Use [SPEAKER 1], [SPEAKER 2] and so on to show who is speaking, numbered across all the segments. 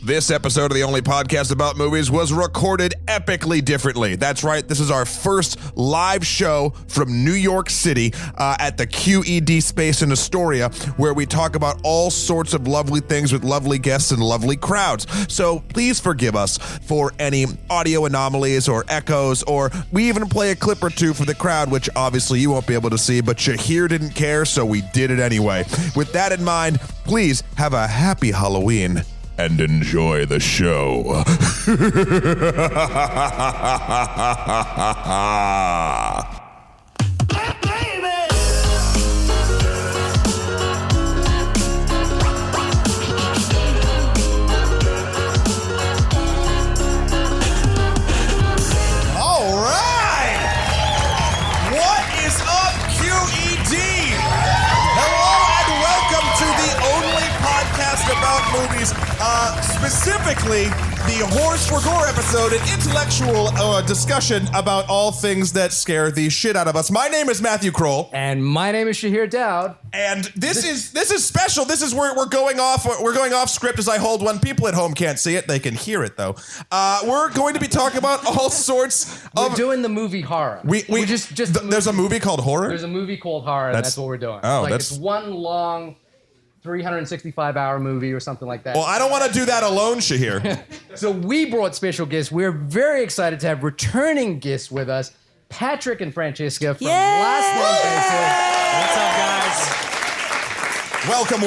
[SPEAKER 1] This episode of the only podcast about movies was recorded epically differently. That's right. This is our first live show from New York City at the QED space in Astoria, where we talk about all sorts of lovely things with lovely guests and lovely crowds. So please forgive us for any audio anomalies or echoes, or we even play a clip or two for the crowd, which obviously you won't be able to see, but Shahir didn't care, so we did it anyway. With that in mind, please have a happy Halloween and enjoy the show.
[SPEAKER 2] All right. What is up, QED? Hello and welcome to the only podcast about movies, specifically the Horse for Gore episode, an intellectual discussion about all things that scare the shit out of us. My name is Matthew Kroll.
[SPEAKER 3] And my name is Shahir Dowd.
[SPEAKER 2] And this is special. This is where we're going off script as I hold one. People at home can't see it. They can hear it though. We're going to be talking about all sorts of...
[SPEAKER 3] We're doing the movie horror.
[SPEAKER 2] There's a movie called Horror?
[SPEAKER 3] There's a movie called Horror, and that's what we're doing.
[SPEAKER 2] Oh,
[SPEAKER 3] it's one long 365-hour movie or something like that.
[SPEAKER 2] Well, I don't want to do that alone, Shahir.
[SPEAKER 3] So we brought special guests. We're very excited to have returning guests with us, Patrick and Franchesca from Last Name Basis.
[SPEAKER 4] What's up, guys?
[SPEAKER 2] Welcome.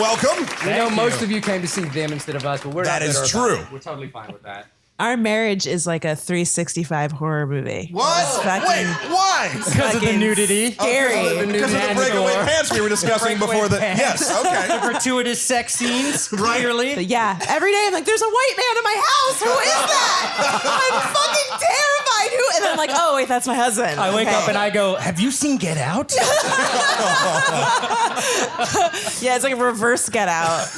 [SPEAKER 3] We know most of you came to see them instead of us, but we're
[SPEAKER 2] That
[SPEAKER 3] not bitter
[SPEAKER 2] is
[SPEAKER 3] about
[SPEAKER 2] true.
[SPEAKER 3] it. We're totally fine with that.
[SPEAKER 5] Our marriage is like a 365 horror movie.
[SPEAKER 2] What?
[SPEAKER 5] Fucking-
[SPEAKER 2] Wait, why?
[SPEAKER 4] Because of the nudity.
[SPEAKER 5] Scary.
[SPEAKER 2] Because of the breakaway pants we were discussing before the... Yes, okay.
[SPEAKER 4] Gratuitous sex scenes, clearly.
[SPEAKER 5] But yeah, every day I'm like, there's a white man in my house. Who is that? I'm fucking terrified. Who? And then I'm like, oh, wait, that's my husband.
[SPEAKER 4] I wake up and I go, have you seen Get Out?
[SPEAKER 5] Yeah, it's like a reverse Get Out.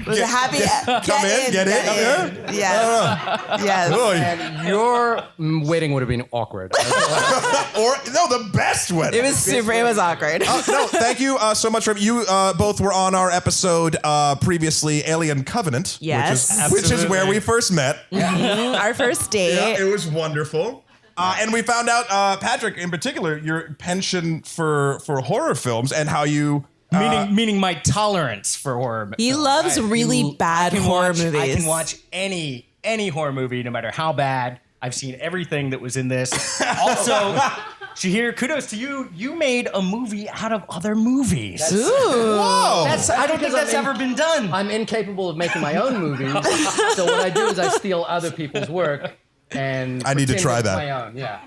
[SPEAKER 5] With a happy...
[SPEAKER 2] Come in, get in.
[SPEAKER 5] Yes. Yes.
[SPEAKER 3] And your wedding would have been awkward.
[SPEAKER 2] Or, no, the best wedding.
[SPEAKER 5] It was awkward.
[SPEAKER 2] No, thank you so much for you. Both were on our episode previously, Alien Covenant.
[SPEAKER 5] Yes.
[SPEAKER 2] which is where we first met.
[SPEAKER 5] Our first date.
[SPEAKER 2] It was wonderful. And we found out, Patrick, in particular, your penchant for horror films and how you...
[SPEAKER 4] Meaning my tolerance for horror.
[SPEAKER 5] He
[SPEAKER 4] films.
[SPEAKER 5] loves really bad horror movies.
[SPEAKER 4] I can watch any horror movie, no matter how bad. I've seen everything that was in this. Also, Shahir, kudos to you. You made a movie out of other movies.
[SPEAKER 5] Ooh.
[SPEAKER 2] Whoa.
[SPEAKER 4] I don't think that's ever been done.
[SPEAKER 3] I'm incapable of making my own movies, so what I do is I steal other people's work and
[SPEAKER 2] I need to
[SPEAKER 3] pretend
[SPEAKER 2] try
[SPEAKER 3] it's
[SPEAKER 2] that.
[SPEAKER 3] my own. Yeah.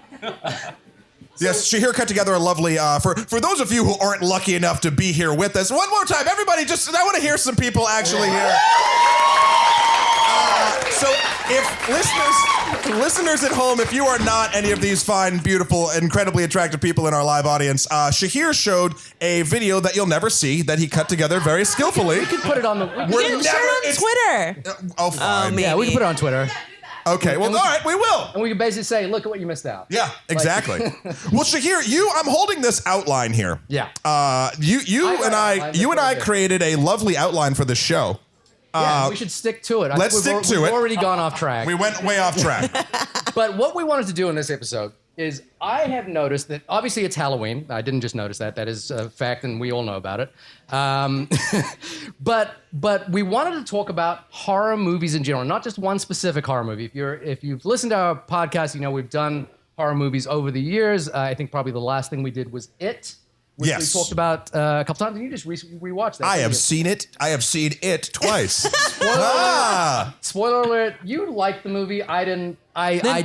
[SPEAKER 2] Yes, Shahir cut together a lovely, for those of you who aren't lucky enough to be here with us, one more time, everybody I want to hear some people actually here. So if listeners at home, if you are not any of these fine, beautiful, incredibly attractive people in our live audience, Shahir showed a video that you'll never see that he cut together very skillfully.
[SPEAKER 3] We can put it on the...
[SPEAKER 5] Twitter.
[SPEAKER 2] Oh, fine.
[SPEAKER 5] maybe.
[SPEAKER 3] Yeah, we can put it on Twitter.
[SPEAKER 2] Okay, well, all right, we will.
[SPEAKER 3] And we can basically say, look at what you missed out.
[SPEAKER 2] Yeah, exactly. Well, Shahir, I'm holding this outline here.
[SPEAKER 3] Yeah.
[SPEAKER 2] You and I created a lovely outline for the show.
[SPEAKER 3] Yeah, we should stick to it.
[SPEAKER 2] Let's stick to it.
[SPEAKER 3] We've already gone off track.
[SPEAKER 2] We went way off track.
[SPEAKER 3] But what we wanted to do in this episode is I have noticed that obviously it's Halloween. I didn't just notice that. That is a fact, and we all know about it. But we wanted to talk about horror movies in general, not just one specific horror movie. If you've listened to our podcast, you know we've done horror movies over the years. I think probably the last thing we did was It. Which we talked about a couple times, and you just rewatched that.
[SPEAKER 2] I have seen it. I have seen it twice.
[SPEAKER 3] Spoiler alert! You liked the movie. I didn't.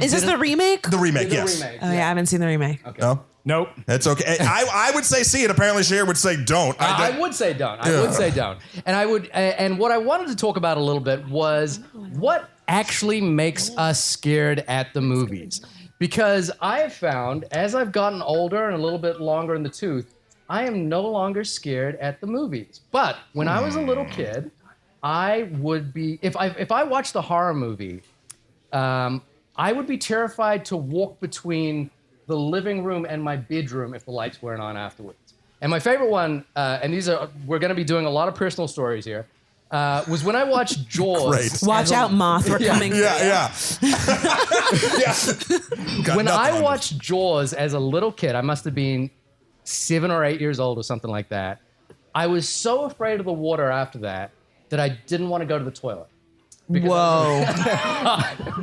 [SPEAKER 5] Is this the remake?
[SPEAKER 2] The remake, yes.
[SPEAKER 3] Remake,
[SPEAKER 5] Oh, yeah, I haven't seen the remake.
[SPEAKER 3] Okay.
[SPEAKER 2] No?
[SPEAKER 4] Nope.
[SPEAKER 2] That's okay. I would say see it. Apparently, Shahir would say don't.
[SPEAKER 3] I would say don't. I would say don't. And what I wanted to talk about a little bit was what actually makes us scared at the movies. Because I have found, as I've gotten older and a little bit longer in the tooth, I am no longer scared at the movies. But when I was a little kid, I would be, if I watched a horror movie, I would be terrified to walk between the living room and my bedroom if the lights weren't on afterwards. And my favorite one, and we're going to be doing a lot of personal stories here. was when I watched Jaws.
[SPEAKER 1] Great.
[SPEAKER 5] Watch out, moth. We're coming.
[SPEAKER 1] Yeah.
[SPEAKER 3] When I watched Jaws as a little kid, I must have been 7 or 8 years old or something like that. I was so afraid of the water after that I didn't want to go to the toilet.
[SPEAKER 5] Whoa.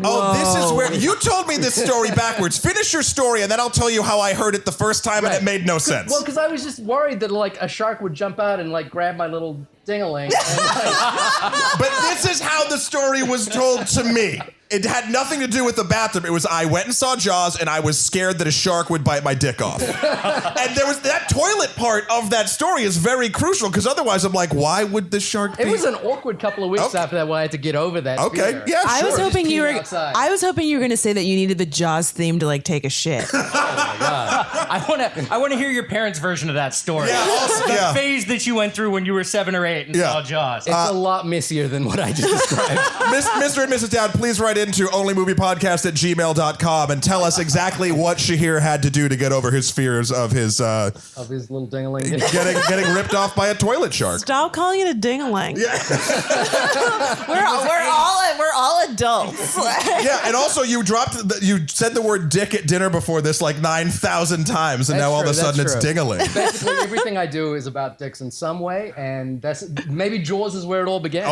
[SPEAKER 1] Oh, this is where you told me this story backwards. Finish your story, and then I'll tell you how I heard it the first time, and it made no sense.
[SPEAKER 3] Well, because I was just worried that like a shark would jump out and like grab my little ding-a-ling.
[SPEAKER 1] But this is how the story was told to me. It had nothing to do with the bathroom. It was I went and saw Jaws, and I was scared that a shark would bite my dick off. And there was that toilet part of that story is very crucial because otherwise I'm like, why would the shark?
[SPEAKER 3] It was an awkward couple of weeks after that when I had to get over that.
[SPEAKER 1] Okay,
[SPEAKER 3] fear.
[SPEAKER 1] yeah, sure.
[SPEAKER 5] I was hoping you were.
[SPEAKER 3] outside.
[SPEAKER 5] I was hoping you were going to say that you needed the Jaws theme to like take a shit.
[SPEAKER 4] I want to hear your parents' version of that story.
[SPEAKER 1] Yeah, also,
[SPEAKER 4] The phase that you went through when you were 7 or 8 and saw Jaws.
[SPEAKER 3] It's a lot messier than what I just described.
[SPEAKER 1] Mr. and Mrs. Dowd, please write into onlymoviepodcast@gmail.com and tell us exactly what Shahir had to do to get over his fears of his
[SPEAKER 3] Of his little ding-a-ling.
[SPEAKER 1] getting ripped off by a toilet shark.
[SPEAKER 5] Stop calling it a ding-a-ling.
[SPEAKER 1] Yeah.
[SPEAKER 5] we're all adults.
[SPEAKER 1] Yeah, and also you you said the word dick at dinner before this like 9,000 times, and
[SPEAKER 3] That's
[SPEAKER 1] now all of a
[SPEAKER 3] true,
[SPEAKER 1] sudden
[SPEAKER 3] that's
[SPEAKER 1] it's
[SPEAKER 3] true.
[SPEAKER 1] ding-a-ling.
[SPEAKER 3] Basically, everything I do is about dicks in some way, and that's maybe Jaws is where it all began.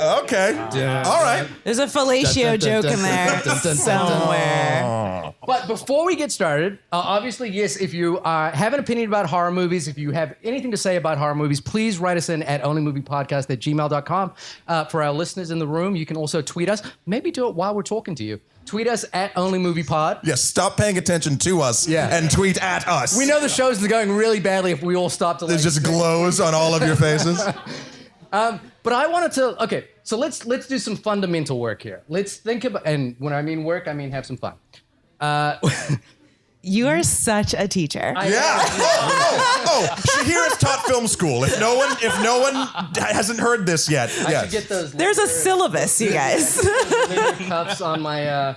[SPEAKER 1] Okay. All right.
[SPEAKER 5] There's a fellatio joke in there somewhere.
[SPEAKER 3] But before we get started, obviously, yes, if you have an opinion about horror movies, if you have anything to say about horror movies, please write us in at onlymoviepodcast@gmail.com. For our listeners in the room, you can also tweet us. Maybe do it while we're talking to you. Tweet us at onlymoviepod.
[SPEAKER 1] Yes, stop paying attention to us and tweet at us.
[SPEAKER 3] We know the show's going really badly if we all stop to
[SPEAKER 1] There's just glows on all of your faces.
[SPEAKER 3] But I wanted to. Okay, so let's do some fundamental work here. Let's think about, and when I mean work, I mean have some fun.
[SPEAKER 5] You are such a teacher.
[SPEAKER 1] Shahir has taught film school. If no one hasn't heard this yet,
[SPEAKER 3] I should get those.
[SPEAKER 5] There's a syllabus, you guys.
[SPEAKER 3] leather cuffs on my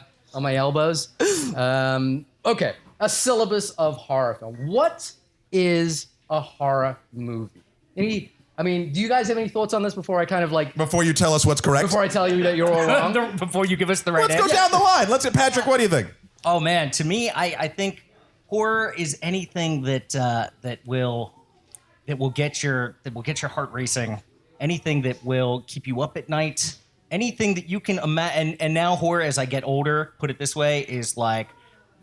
[SPEAKER 3] elbows. Okay, a syllabus of horror film. What is a horror movie? Do you guys have any thoughts on this before I kind of like...
[SPEAKER 1] Before you tell us what's correct?
[SPEAKER 3] Before I tell you that you're all wrong?
[SPEAKER 4] Before you give us the right
[SPEAKER 1] Let's
[SPEAKER 4] answer.
[SPEAKER 1] go down the line. Let's get Patrick. What do you think?
[SPEAKER 4] Oh man, to me, I think horror is anything that will get your heart racing, anything that will keep you up at night, anything that you can imagine. And now horror, as I get older, put it this way, is like,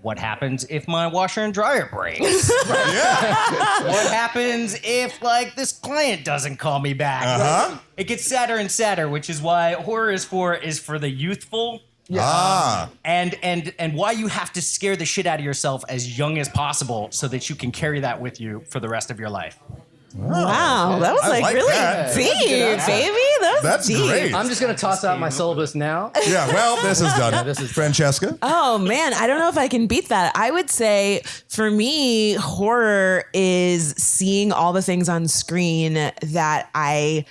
[SPEAKER 4] what happens if my washer and dryer breaks? What happens if like this client doesn't call me back? It gets sadder and sadder, which is why horror is for the youthful. And why you have to scare the shit out of yourself as young as possible so that you can carry that with you for the rest of your life.
[SPEAKER 5] Wow, that was like really deep, baby. That's deep.
[SPEAKER 1] Great.
[SPEAKER 3] I'm just going to toss out my syllabus now.
[SPEAKER 1] Yeah, well, this is done. This is Francesca.
[SPEAKER 5] Oh man, I don't know if I can beat that. I would say for me, horror is seeing all the things on screen that I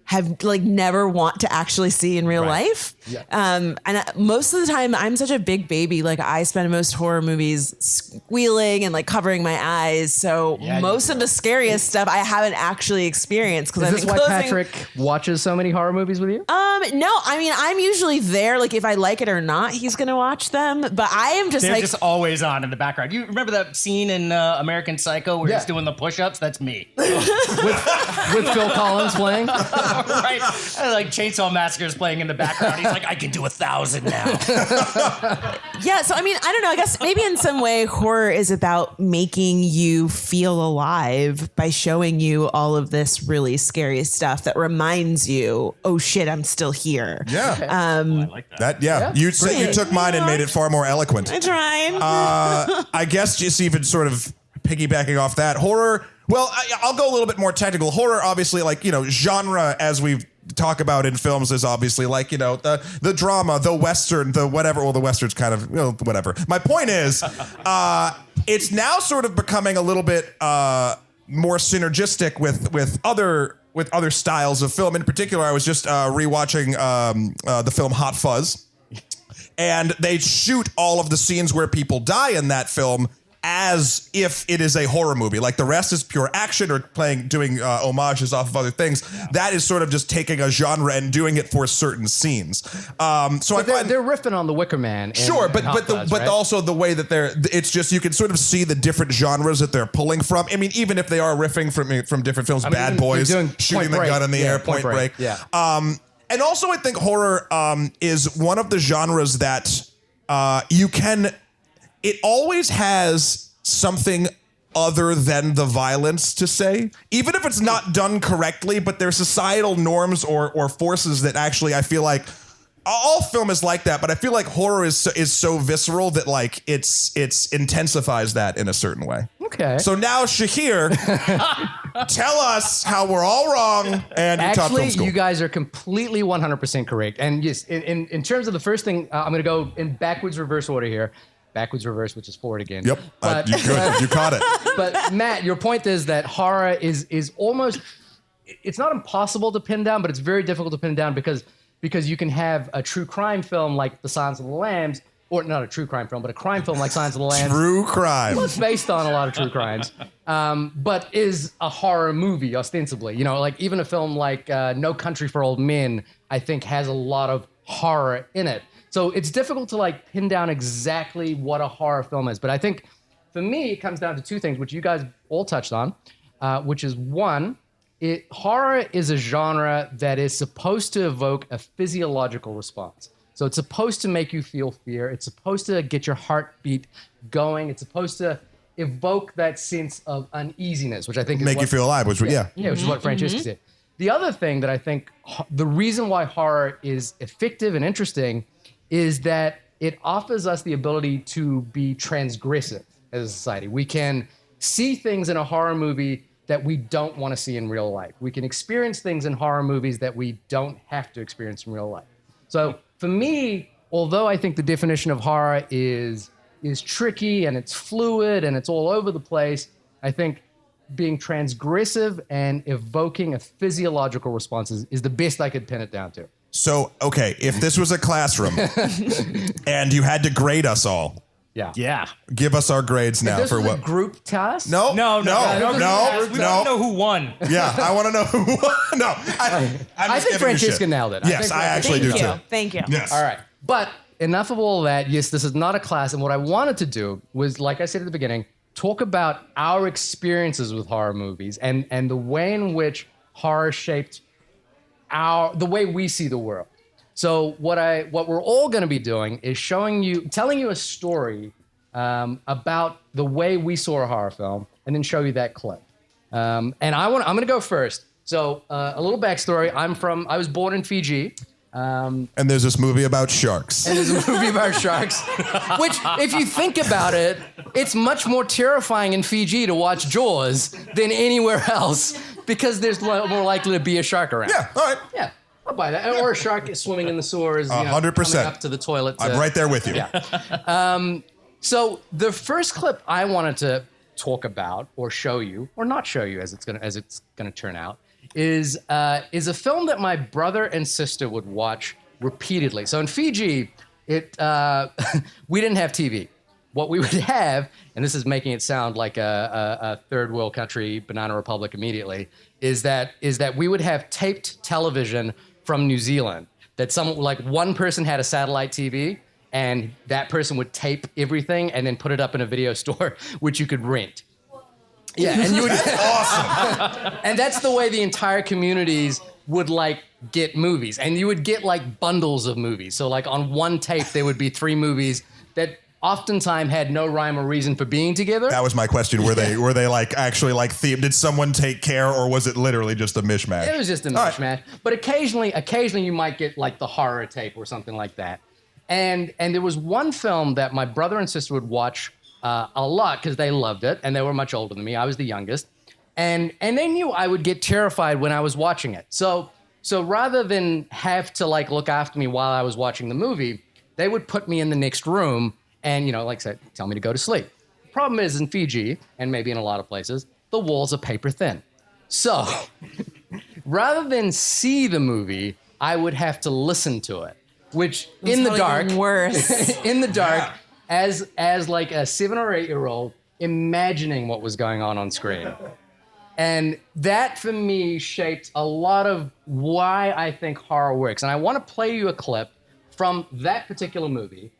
[SPEAKER 5] have like never want to actually see in real life.
[SPEAKER 3] Yeah.
[SPEAKER 5] And most of the time I'm such a big baby. Like I spend most horror movies squealing and like covering my eyes. So most of the scariest stuff I haven't actually experienced.
[SPEAKER 3] Is this why Patrick watches so many horror movies with you?
[SPEAKER 5] No, I mean, I'm usually there. Like if I like it or not, he's going to watch them. But I am just
[SPEAKER 4] They're
[SPEAKER 5] like
[SPEAKER 4] just always on in the background. You remember that scene in American Psycho where he's doing the push-ups? That's me.
[SPEAKER 3] with Phil Collins playing?
[SPEAKER 4] Right? Like Chainsaw Massacre is playing in the background. He's like, I can do 1,000 now.
[SPEAKER 5] Yeah, so I mean, I don't know. I guess maybe in some way horror is about making you feel alive by showing you all of this really scary stuff that reminds you, oh shit, I'm still here.
[SPEAKER 1] Yeah.
[SPEAKER 4] I like that.
[SPEAKER 1] You took mine and made it far more eloquent.
[SPEAKER 5] I tried.
[SPEAKER 1] I guess just even sort of piggybacking off that, horror. Well, I'll go a little bit more technical. Horror, obviously, like, genre as we talk about in films is obviously like, the drama, the Western, the whatever. Well, the Western's kind of, whatever. My point is, it's now sort of becoming a little bit more synergistic with other styles of film. In particular, I was just rewatching the film Hot Fuzz. And they shoot all of the scenes where people die in that film as if it is a horror movie. Like the rest is pure action or doing homages off of other things. That is sort of just taking a genre and doing it for certain scenes. So I find
[SPEAKER 3] they're riffing on the Wicker Man.
[SPEAKER 1] But also the way that it's just you can sort of see the different genres that they're pulling from. I mean, even if they are riffing from different films, Bad Boys, shooting the gun in the air, Point Break.
[SPEAKER 3] Yeah.
[SPEAKER 1] And also I think horror is one of the genres that it always has something other than the violence to say, even if it's not done correctly, but there's societal norms or forces that actually I feel like all film is like that, but I feel like horror is so visceral that like it's intensifies that in a certain way.
[SPEAKER 3] Okay.
[SPEAKER 1] So now Shahir, tell us how we're all wrong and you taught film school.
[SPEAKER 3] You guys are completely 100% correct. And yes, in terms of the first thing, I'm going to go in backwards reverse order here. Backwards reverse, which is forward again.
[SPEAKER 1] Yep,
[SPEAKER 3] but,
[SPEAKER 1] you caught it.
[SPEAKER 3] But Matt, your point is that horror is almost, it's not impossible to pin down, but it's very difficult to pin down because you can have a true crime film like The Silence of the Lambs, or not a true crime film, but a crime film like Silence of the Lambs.
[SPEAKER 1] True crime.
[SPEAKER 3] Well, it's based on a lot of true crimes, but is a horror movie ostensibly. You know, like even a film like No Country for Old Men, I think has a lot of horror in it. So it's difficult to like pin down exactly what a horror film is. But I think for me, it comes down to two things, which you guys all touched on, which is one, horror is a genre that is supposed to evoke a physiological response. So it's supposed to make you feel fear. It's supposed to get your heartbeat going. It's supposed to evoke that sense of uneasiness, which I think is
[SPEAKER 1] make you feel alive, which which
[SPEAKER 3] is what Franchesca said. The other thing that I think the reason why horror is effective and interesting is that it offers us the ability to be transgressive as a society. We can see things in a horror movie that we don't want to see in real life. We can experience things in horror movies that we don't have to experience in real life. So for me, although I think the definition of horror is tricky and it's fluid and it's all over the place, I think being transgressive and evoking a physiological response is the best I could pin it down to.
[SPEAKER 1] So, okay, if this was a classroom and you had to grade us all,
[SPEAKER 4] Yeah.
[SPEAKER 1] give us our grades now
[SPEAKER 3] This
[SPEAKER 1] for
[SPEAKER 3] was
[SPEAKER 1] what?
[SPEAKER 3] a group task?
[SPEAKER 4] No.
[SPEAKER 1] We don't
[SPEAKER 4] know who won.
[SPEAKER 1] Yeah, I want to know who won. No,
[SPEAKER 3] I think Franchesca nailed it.
[SPEAKER 1] Yes, I actually do too.
[SPEAKER 5] Thank you.
[SPEAKER 1] Yes.
[SPEAKER 3] All right. But enough of all that. Yes, this is not a class. And what I wanted to do was, like I said at the beginning, talk about our experiences with horror movies and the way in which horror shaped the way we see the world. So what we're all going to be doing is telling you a story about the way we saw a horror film, and then show you that clip. And I'm going to go first. So a little backstory. I was born in Fiji.
[SPEAKER 1] And there's this movie about sharks.
[SPEAKER 3] And there's a movie about sharks, which, if you think about it, it's much more terrifying in Fiji to watch Jaws than anywhere else because there's more likely to be a shark around.
[SPEAKER 1] Yeah, all right.
[SPEAKER 3] Yeah, I'll buy that. Or a shark is swimming in the sewers,
[SPEAKER 1] 100%.
[SPEAKER 3] coming up to the toilet.
[SPEAKER 1] I'm right there with you.
[SPEAKER 3] Yeah. So the first clip I wanted to talk about, or show you, or not show you, as it's gonna turn out, is a film that my brother and sister would watch repeatedly. So in Fiji, we didn't have TV. What we would have, and this is making it sound like a third world country, banana republic immediately, is that we would have taped television from New Zealand. That one person had a satellite TV, and that person would tape everything and then put it up in a video store, which you could rent. Yeah, and you would.
[SPEAKER 1] That's awesome.
[SPEAKER 3] And that's the way the entire communities would get movies, and you would get bundles of movies. So on one tape there would be 3 movies that oftentimes had no rhyme or reason for being together.
[SPEAKER 1] That was my question. Were they actually themed? Did someone take care, or was it literally just a mishmash?
[SPEAKER 3] It was just a mishmash. Right. But occasionally you might get the horror tape or something like that. And there was one film that my brother and sister would watch a lot because they loved it, and they were much older than me. I was the youngest, and they knew I would get terrified when I was watching it. So rather than have to look after me while I was watching the movie, they would put me in the next room and like I said, tell me to go to sleep. The problem is in Fiji, and maybe in a lot of places, the walls are paper thin. So rather than see the movie, I would have to listen to it, which in the dark,
[SPEAKER 5] worse.
[SPEAKER 3] in the dark. As a 7 or 8 year old, imagining what was going on screen. And that, for me, shaped a lot of why I think horror works. And I want to play you a clip from that particular movie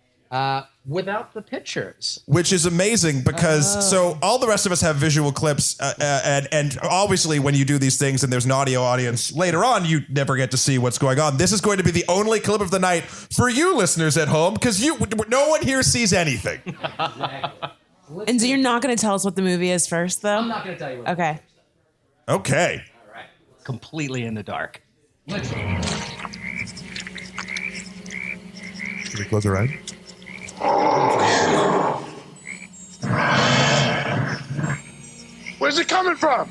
[SPEAKER 3] without the pictures.
[SPEAKER 1] Which is amazing because so all the rest of us have visual clips and obviously when you do these things and there's an audio audience later on, you never get to see what's going on. This is going to be the only clip of the night for you listeners at home because no one here sees anything.
[SPEAKER 5] And so you're not going to tell us what the movie is first, though?
[SPEAKER 3] I'm not going to tell you what.
[SPEAKER 5] Okay.
[SPEAKER 1] Okay.
[SPEAKER 3] All right.
[SPEAKER 4] Completely in the dark.
[SPEAKER 1] Should we close our eyes?
[SPEAKER 6] Where's it coming from?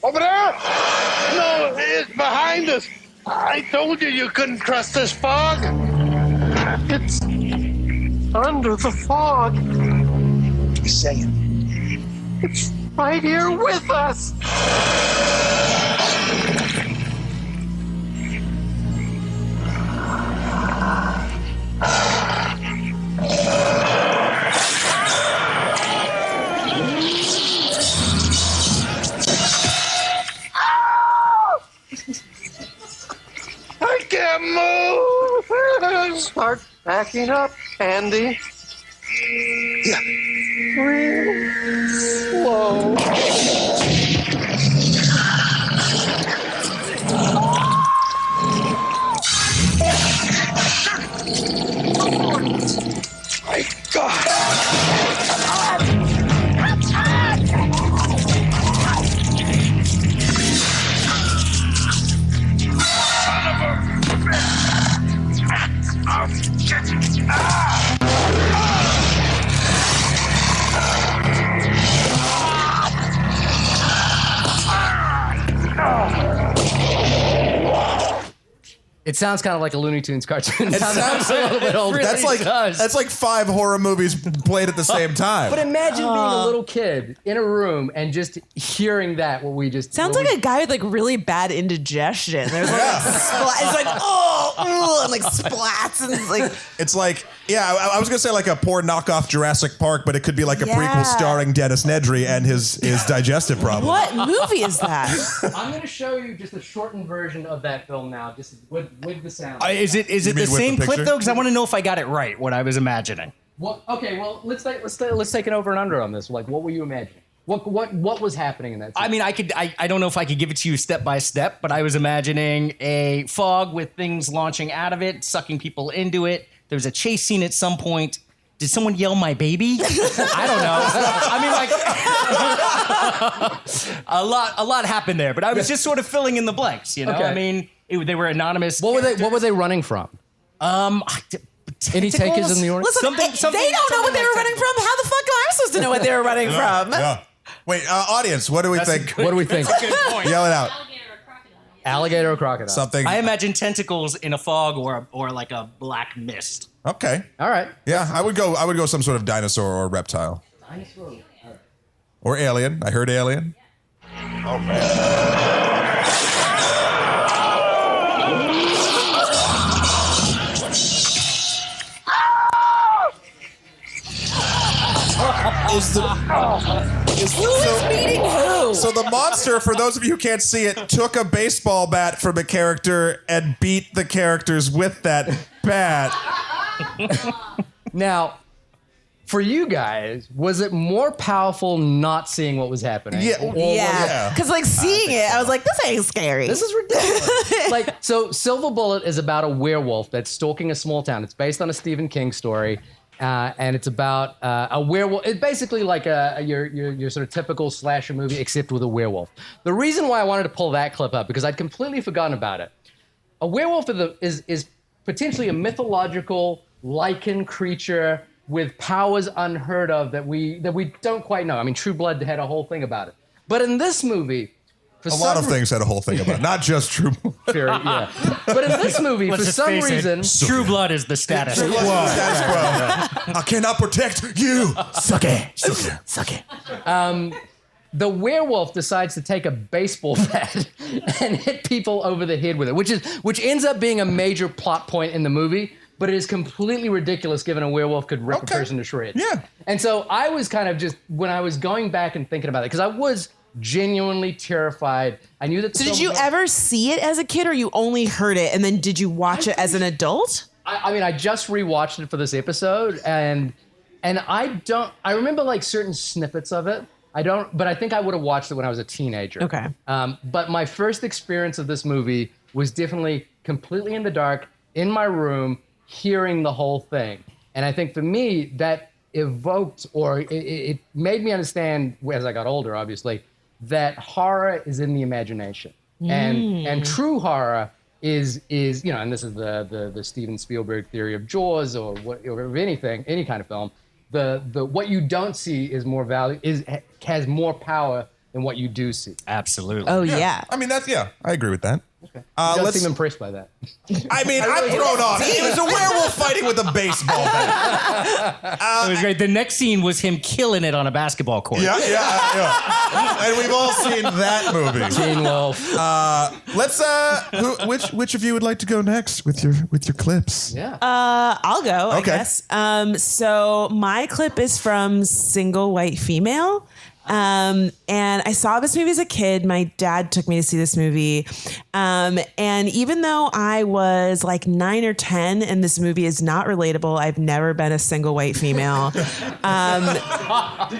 [SPEAKER 6] Over there? No, it's behind us. I told you you couldn't trust this fog. It's under the fog. What are you saying? It's right here with us. I can't move. Start backing up, Andy. Yeah. Real slow. My God.
[SPEAKER 3] It sounds kind of like a Looney Tunes cartoon. It sounds a little bit old.
[SPEAKER 1] That's like 5 horror movies played at the same time.
[SPEAKER 3] But imagine being a little kid in a room and just hearing that. What we just
[SPEAKER 5] Sounds like a guy with like really bad indigestion. There's like, it's like and like splats and it's like
[SPEAKER 1] I was gonna say like a poor knockoff Jurassic Park, but it could be like a prequel starring Dennis Nedry and his digestive problem.
[SPEAKER 5] What movie is that?
[SPEAKER 3] I'm going to show you just a shortened version of that film now, just with the sound.
[SPEAKER 4] Is it the same clip though? Because I want to know if I got it right. What I was imagining.
[SPEAKER 3] Well, okay. Well, let's take an over and under on this. Like, what were you imagining? What was happening in that scene?
[SPEAKER 4] I mean, I don't know if I could give it to you step by step, but I was imagining a fog with things launching out of it, sucking people into it. There was a chase scene at some point. Did someone yell "my baby"? I don't know. I mean, like a lot happened there, but I was just sort of filling in the blanks. You know,
[SPEAKER 3] Okay.
[SPEAKER 4] I mean, they were anonymous.
[SPEAKER 3] What were they running from? Any takers in the audience?
[SPEAKER 5] Listen, they don't know what they were running from. How the fuck am I supposed to know what they were running from?
[SPEAKER 1] Yeah. Wait, audience, what do we think?
[SPEAKER 3] What do we think?
[SPEAKER 4] Good point.
[SPEAKER 1] Yell it out.
[SPEAKER 3] Alligator or crocodile?
[SPEAKER 1] Something.
[SPEAKER 4] I imagine tentacles in a fog or like a black mist.
[SPEAKER 1] Okay.
[SPEAKER 3] All right.
[SPEAKER 1] Yeah, I would go some sort of dinosaur or reptile.
[SPEAKER 3] Dinosaur. All right.
[SPEAKER 1] Or alien. I heard alien.
[SPEAKER 6] Oh, man.
[SPEAKER 5] Who's beating who?
[SPEAKER 1] So the monster, for those of you who can't see it, took a baseball bat from a character and beat the characters with that bat.
[SPEAKER 3] Now, for you guys, was it more powerful not seeing what was happening?
[SPEAKER 5] Yeah. Because like seeing it, I was like, this ain't scary.
[SPEAKER 3] This is ridiculous. Like, so Silver Bullet is about a werewolf that's stalking a small town. It's based on a Stephen King story. And it's about a werewolf. It's basically like your sort of typical slasher movie, except with a werewolf. The reason why I wanted to pull that clip up, because I'd completely forgotten about it. A werewolf is potentially a mythological lichen creature with powers unheard of that we don't quite know. I mean, True Blood had a whole thing about it. But in this movie,
[SPEAKER 1] A lot of things had a whole thing about it, not just True Blood.
[SPEAKER 3] Yeah. But in this movie, for some reason...
[SPEAKER 4] True Blood is the status quo.
[SPEAKER 1] Status quo. I cannot protect you. Suck it.
[SPEAKER 5] Suck it.
[SPEAKER 3] The werewolf decides to take a baseball bat and hit people over the head with it, which ends up being a major plot point in the movie, but it is completely ridiculous given a werewolf could rip a person to shreds.
[SPEAKER 1] Yeah.
[SPEAKER 3] And so I was kind of just, when I was going back and thinking about it, because I was genuinely terrified. I knew that.
[SPEAKER 5] So did you ever see it as a kid, or you only heard it, and then did you watch it as an adult?
[SPEAKER 3] I mean, I just rewatched it for this episode, and I remember like certain snippets of it. But I think I would have watched it when I was a teenager.
[SPEAKER 5] Okay.
[SPEAKER 3] But my first experience of this movie was definitely completely in the dark, in my room, hearing the whole thing. And I think for me, that evoked, or it made me understand, as I got older, obviously, that horror is in the imagination. And true horror is and this is the Steven Spielberg theory of Jaws, or anything, any kind of film. The what you don't see is more has more power than what you do see.
[SPEAKER 4] Absolutely.
[SPEAKER 5] Oh yeah.
[SPEAKER 1] I mean, I agree with that.
[SPEAKER 3] Okay. You don't seem impressed by that.
[SPEAKER 1] I mean, I'm thrown off. He was a werewolf fighting with a baseball bat.
[SPEAKER 4] It was great. The next scene was him killing it on a basketball court.
[SPEAKER 1] Yeah. And we've all seen that movie.
[SPEAKER 3] Teen Wolf.
[SPEAKER 1] Let's. Which of you would like to go next with your clips?
[SPEAKER 3] Yeah.
[SPEAKER 5] I'll go, I
[SPEAKER 1] Okay.
[SPEAKER 5] guess. So my clip is from Single White Female. And I saw this movie as a kid. My dad took me to see this movie. And even though I was like 9 or 10 and this movie is not relatable, I've never been a single white female.
[SPEAKER 3] Did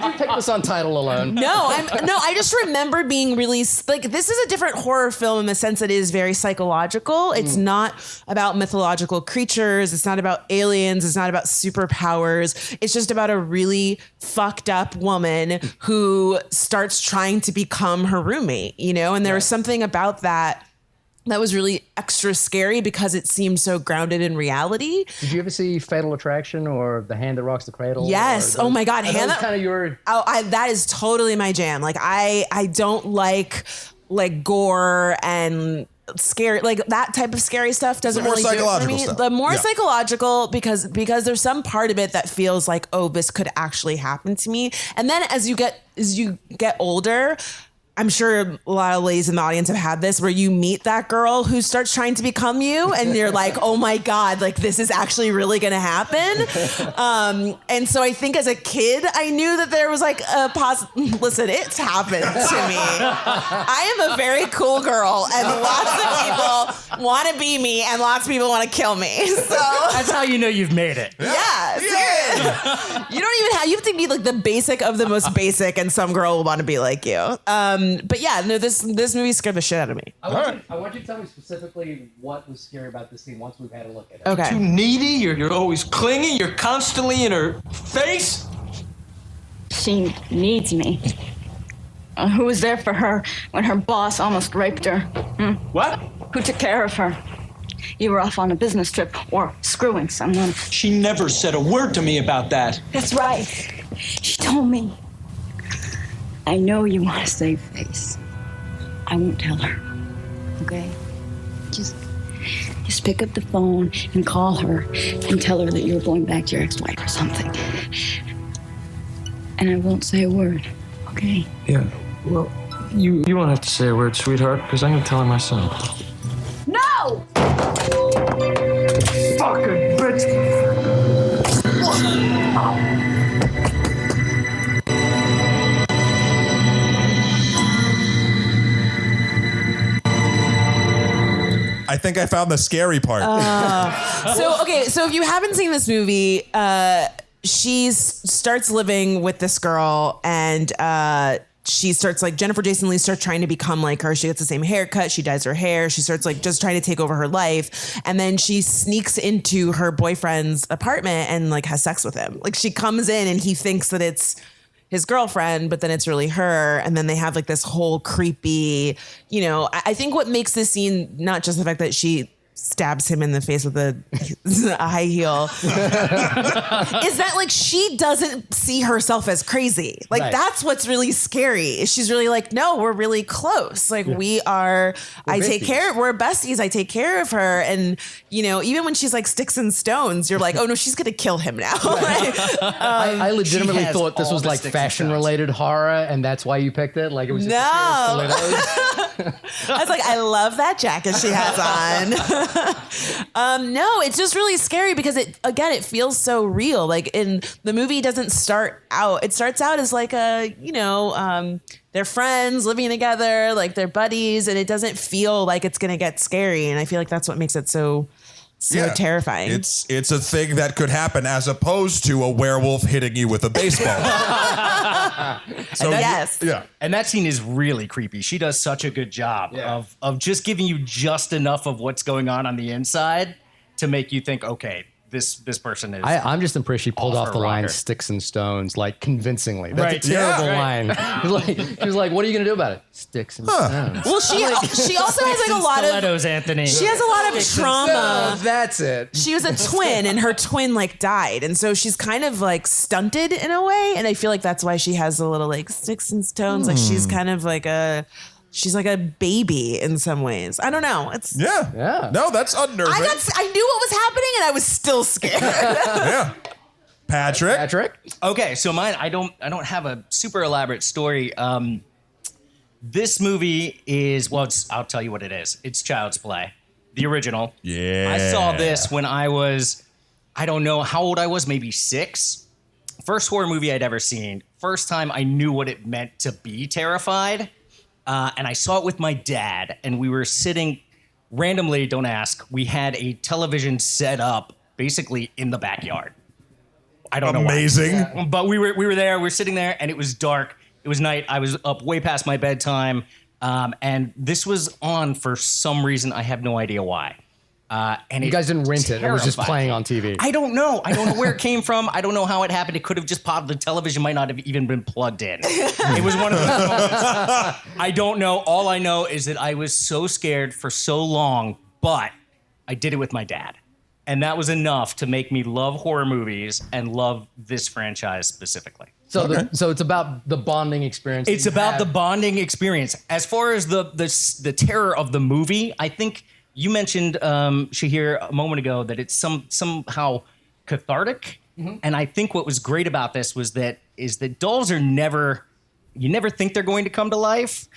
[SPEAKER 3] you pick this on title alone?
[SPEAKER 5] I just remember being really like, this is a different horror film in the sense that it is very psychological. It's not about mythological creatures. It's not about aliens. It's not about superpowers. It's just about a really fucked up woman who starts trying to become her roommate, and there was something about that was really extra scary because it seemed so grounded in reality.
[SPEAKER 3] Did you ever see Fatal Attraction or The Hand That Rocks the Cradle?
[SPEAKER 5] Yes. Oh my God.
[SPEAKER 3] Hand kind of your.
[SPEAKER 5] That is totally my jam. Like I don't like gore and scary, like that type of scary stuff doesn't really do it for me.
[SPEAKER 1] Stuff.
[SPEAKER 5] The more psychological, because there's some part of it that feels like, oh, this could actually happen to me. And then as you get older, I'm sure a lot of ladies in the audience have had this, where you meet that girl who starts trying to become you and you're like, oh my God, like this is actually really going to happen. And so I think as a kid, I knew that there was like listen, it's happened to me. I am a very cool girl and lots of people want to be me and lots of people want to kill me. So
[SPEAKER 4] that's how you know you've made it.
[SPEAKER 5] Yeah. You don't even you have to be like the basic of the most basic and some girl will want to be like you. But yeah, no, this movie scared the shit out of me.
[SPEAKER 3] I want you to tell me specifically what was scary about this scene once we've had a look at it.
[SPEAKER 5] Okay.
[SPEAKER 7] Too needy, you're always clingy, you're constantly in her face.
[SPEAKER 8] She needs me. Who was there for her when her boss almost raped her?
[SPEAKER 7] What?
[SPEAKER 8] Who took care of her? You were off on a business trip or screwing someone.
[SPEAKER 7] She never said a word to me about that.
[SPEAKER 8] That's right. She told me. I know you want to save face. I won't tell her. Okay? Just pick up the phone and call her and tell her that you're going back to your ex-wife or something. And I won't say a word. Okay?
[SPEAKER 9] Yeah. Well, you won't have to say a word, sweetheart, because I'm going to tell her myself.
[SPEAKER 8] No!
[SPEAKER 7] Fucking bitch!
[SPEAKER 1] I think I found the scary part.
[SPEAKER 5] So if you haven't seen this movie, she starts living with this girl and she starts like Jennifer Jason Leigh starts trying to become like her. She gets the same haircut. She dyes her hair. She starts like just trying to take over her life. And then she sneaks into her boyfriend's apartment and like has sex with him. Like she comes in and he thinks that it's his girlfriend, but then it's really her. And then they have like this whole creepy, I think what makes this scene, not just the fact that she stabs him in the face with a high heel, is that like she doesn't see herself as crazy. Like that's what's really scary. She's really like, no, we're really close. Like we are, we're besties. I take care of her. And, even when she's like sticks and stones, you're like, oh no, she's going to kill him now.
[SPEAKER 3] I legitimately thought this was like fashion related horror and that's why you picked it. Like it was just
[SPEAKER 5] I was like, I love that jacket she has on. No, it's just really scary because it feels so real. Like in the movie it starts out as like they're friends living together, like they're buddies, and it doesn't feel like it's going to get scary. And I feel like that's what makes it so terrifying.
[SPEAKER 1] It's a thing that could happen as opposed to a werewolf hitting you with a baseball.
[SPEAKER 4] And that scene is really creepy. She does such a good job of just giving you just enough of what's going on the inside to make you think, okay, this person is.
[SPEAKER 3] I'm just impressed she pulled off the line "sticks and stones" like convincingly. That's a terrible line. She was like, "What are you going to do about it?" Sticks and stones.
[SPEAKER 5] Well, she also has like a lot of
[SPEAKER 4] Anthony.
[SPEAKER 5] She has a lot of trauma.
[SPEAKER 3] That's it.
[SPEAKER 5] She was a twin, and her twin like died, and so she's kind of like stunted in a way. And I feel like that's why she has a little like sticks and stones. Like she's kind of like she's like a baby in some ways. I don't know. It's
[SPEAKER 1] No, that's unnerving.
[SPEAKER 5] I knew what was happening, and I was still scared.
[SPEAKER 1] Yeah. Patrick.
[SPEAKER 4] Okay, so mine. I don't have a super elaborate story. This movie is I'll tell you what it is. It's Child's Play, the original.
[SPEAKER 1] Yeah.
[SPEAKER 4] I saw this when I was, I don't know how old I was, maybe 6. First horror movie I'd ever seen. First time I knew what it meant to be terrified. And I saw it with my dad, and we were sitting randomly, don't ask, we had a television set up basically in the backyard. I don't know why.
[SPEAKER 1] Amazing.
[SPEAKER 4] But we were there, we were sitting there, and it was dark. It was night. I was up way past my bedtime. And this was on for some reason. I have no idea why. And
[SPEAKER 3] you guys didn't rent it. It was just playing on TV.
[SPEAKER 4] I don't know. I don't know where it came from. I don't know how it happened. It could have just popped. The television might not have even been plugged in. It was one of those moments. I don't know. All I know is that I was so scared for so long, but I did it with my dad. And that was enough to make me love horror movies and love this franchise specifically.
[SPEAKER 3] So, so it's about the bonding experience.
[SPEAKER 4] It's about the bonding experience. As far as the terror of the movie, I think you mentioned, Shahir, a moment ago that it's somehow cathartic. Mm-hmm. And I think what was great about this is that dolls are never, you never think they're going to come to life.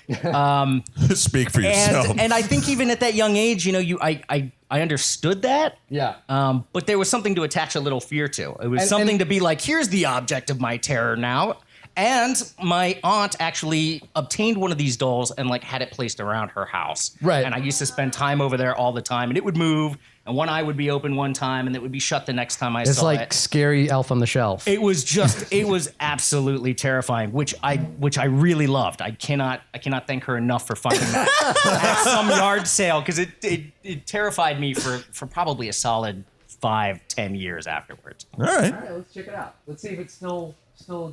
[SPEAKER 1] Speak for yourself.
[SPEAKER 4] And I think even at that young age, I understood that.
[SPEAKER 3] Yeah.
[SPEAKER 4] But there was something to attach a little fear to. It was something to be like, here's the object of my terror now. And my aunt actually obtained one of these dolls and had it placed around her house.
[SPEAKER 3] Right.
[SPEAKER 4] And I used to spend time over there all the time, and it would move, and one eye would be open one time, and it would be shut the next time I saw it.
[SPEAKER 3] It's like scary Elf on the Shelf.
[SPEAKER 4] It was absolutely terrifying, which I really loved. I cannot thank her enough for finding that at some yard sale, because it terrified me for probably a solid 5-10 years afterwards.
[SPEAKER 1] All right,
[SPEAKER 3] let's check it out. Let's see if it still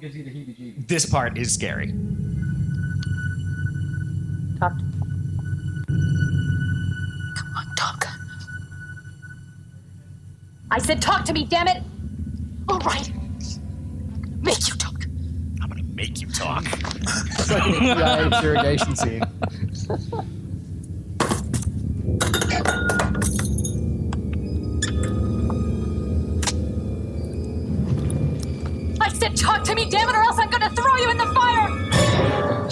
[SPEAKER 3] gives you the heebie-jeebies.
[SPEAKER 4] This part is scary.
[SPEAKER 8] Talk. Come on, talk. I said talk to me, damn it! All right. Make you talk.
[SPEAKER 4] I'm gonna make you talk.
[SPEAKER 3] It's like an FBI interrogation scene.
[SPEAKER 8] I said talk to me, damn it, or else I'm gonna throw you in the fire!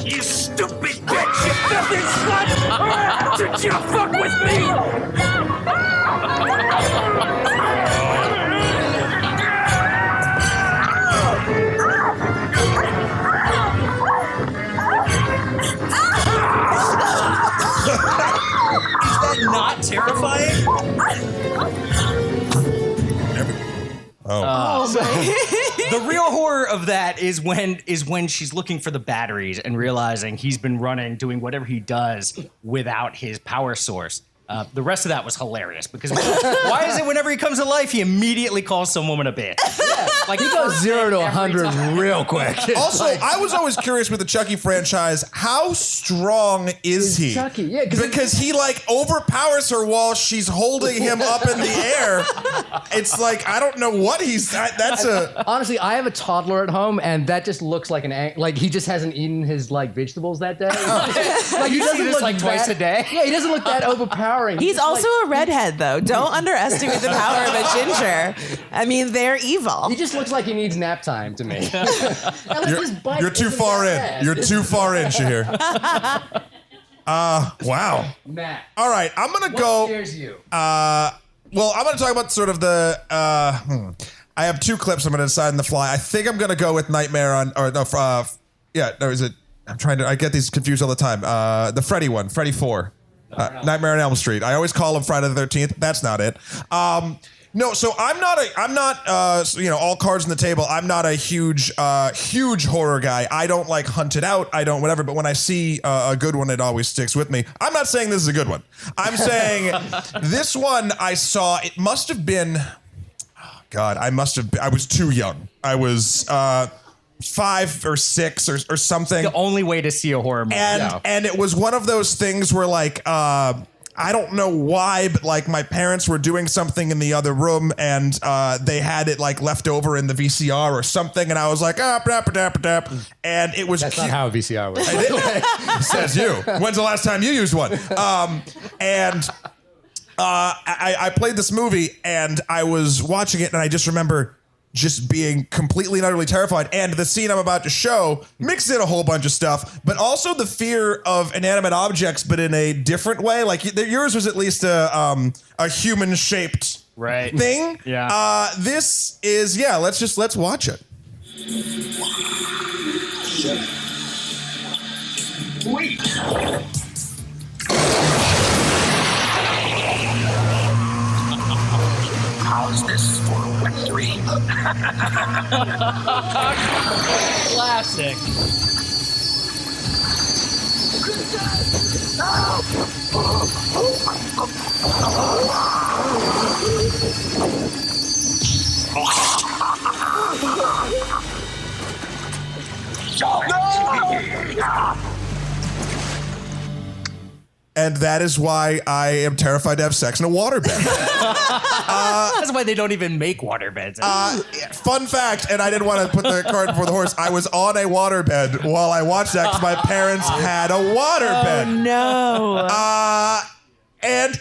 [SPEAKER 6] You stupid bitch! You filthy slut! Did you fuck with me?
[SPEAKER 4] Is that not terrifying? The real horror of that is when she's looking for the batteries and realizing he's been doing whatever he does without his power source. The rest of that was hilarious because why is it whenever he comes to life, he immediately calls some woman a bitch? Yeah.
[SPEAKER 3] He goes 0 to 100 real quick.
[SPEAKER 1] Also, I was always curious with the Chucky franchise, how strong is he?
[SPEAKER 3] Chucky, yeah,
[SPEAKER 1] because he overpowers her while she's holding him up in the air. It's I don't know what
[SPEAKER 3] Honestly, I have a toddler at home, and that just looks like he just hasn't eaten his vegetables that day.
[SPEAKER 4] He doesn't look twice a day.
[SPEAKER 3] Yeah, he doesn't look that overpowering.
[SPEAKER 5] He's also a redhead, though. Don't underestimate the power of a ginger. I mean, they're evil.
[SPEAKER 3] He just looks like he needs nap time to me.
[SPEAKER 1] You're too far in. You're too far in, Shahir. Wow.
[SPEAKER 3] Matt.
[SPEAKER 1] All right, I'm gonna go.
[SPEAKER 3] What scares you?
[SPEAKER 1] Well, Well, I'm going to talk about sort of the. I have two clips I'm going to decide on the fly. I think I'm going to go with Nightmare on, or no, is it? I get these confused all the time. The Freddy one, Freddy 4, Nightmare on Elm Street. I always call him Friday the 13th. That's not it. No, so I'm not, all cards on the table. I'm not a huge horror guy. I don't like hunt it out. I don't whatever. But when I see a good one, it always sticks with me. I'm not saying this is a good one. I'm saying this one I saw, it must have been, I was too young. I was 5 or 6 or something.
[SPEAKER 4] The only way to see a horror movie.
[SPEAKER 1] And it was one of those things where like, I don't know why, but like my parents were doing something in the other room and they had it like left over in the VCR or something. And I was like, and it was.
[SPEAKER 3] That's not how a VCR works.
[SPEAKER 1] Says you. When's the last time you used one? I played this movie and I was watching it and I just remember just being completely and utterly terrified. And the scene I'm about to show mixes in a whole bunch of stuff, but also the fear of inanimate objects, but in a different way. Like yours was at least a human shaped thing.
[SPEAKER 4] Yeah.
[SPEAKER 1] This is, let's watch it.
[SPEAKER 6] Wait. How's this for a wet dream?
[SPEAKER 4] Classic.
[SPEAKER 1] And that is why I am terrified to have sex in a waterbed.
[SPEAKER 4] That's why they don't even make waterbeds.
[SPEAKER 1] Fun fact, and I didn't want to put the cart before the horse, I was on a waterbed while I watched that because my parents had a waterbed.
[SPEAKER 5] Oh, no.
[SPEAKER 1] And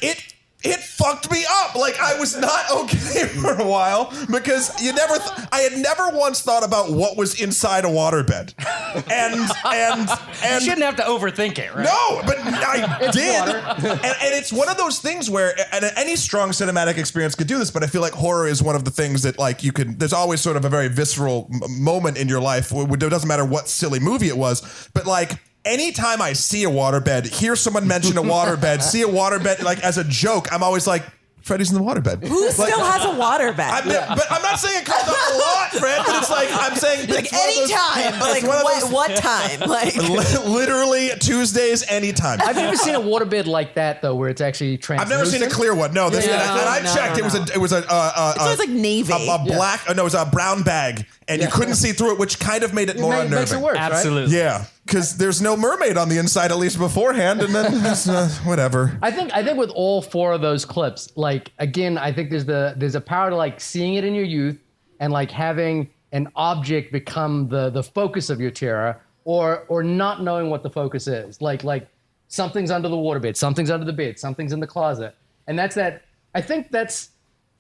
[SPEAKER 1] it fucked me up. Like I was not okay for a while because I had never once thought about what was inside a waterbed. And
[SPEAKER 4] you shouldn't have to overthink it, right?
[SPEAKER 1] No, but I did. And it's one of those things where any strong cinematic experience could do this, but I feel like horror is one of the things that like there's always sort of a very visceral moment in your life. It doesn't matter what silly movie it was, but like anytime I see a waterbed, hear someone mention a waterbed, see a waterbed like as a joke, I'm always like, Freddy's in the waterbed.
[SPEAKER 5] Who still has a waterbed?
[SPEAKER 1] But I'm not saying it comes up a lot, Fred, but it's like, I'm saying
[SPEAKER 5] like any time, but like what time? Like
[SPEAKER 1] literally Tuesdays, anytime.
[SPEAKER 3] I've never seen a waterbed like that though, where it's actually translucent.
[SPEAKER 1] I've never seen a clear one. No, this I checked.
[SPEAKER 5] No.
[SPEAKER 1] It was a
[SPEAKER 5] so it's like navy.
[SPEAKER 1] a black. No, it was a brown bag, and you couldn't see through it, which kind of made it more unnerving.
[SPEAKER 3] Makes it worse,
[SPEAKER 4] Absolutely.
[SPEAKER 3] right?
[SPEAKER 1] Yeah, because there's no mermaid on the inside, at least beforehand, and then whatever.
[SPEAKER 3] I think with all 4 of those clips, like again, I think there's a power to like seeing it in your youth and like having an object become the focus of your terror, or not knowing what the focus is. Like something's under the waterbed, something's under the bed, something's in the closet, and that's that. I think that's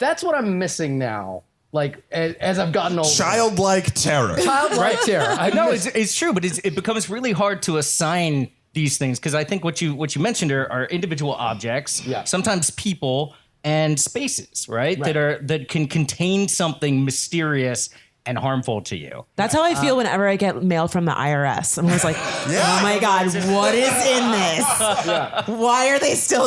[SPEAKER 3] what I'm missing now. Like as I've gotten older,
[SPEAKER 1] Childlike terror.
[SPEAKER 3] Childlike terror. I
[SPEAKER 4] No, it's true, but it becomes really hard to assign these things because I think what you mentioned are individual objects, sometimes people and spaces, right? That can contain something mysterious and harmful to you.
[SPEAKER 5] That's how I feel whenever I get mail from the IRS. I'm always like, oh my God, what is in this? Why are they still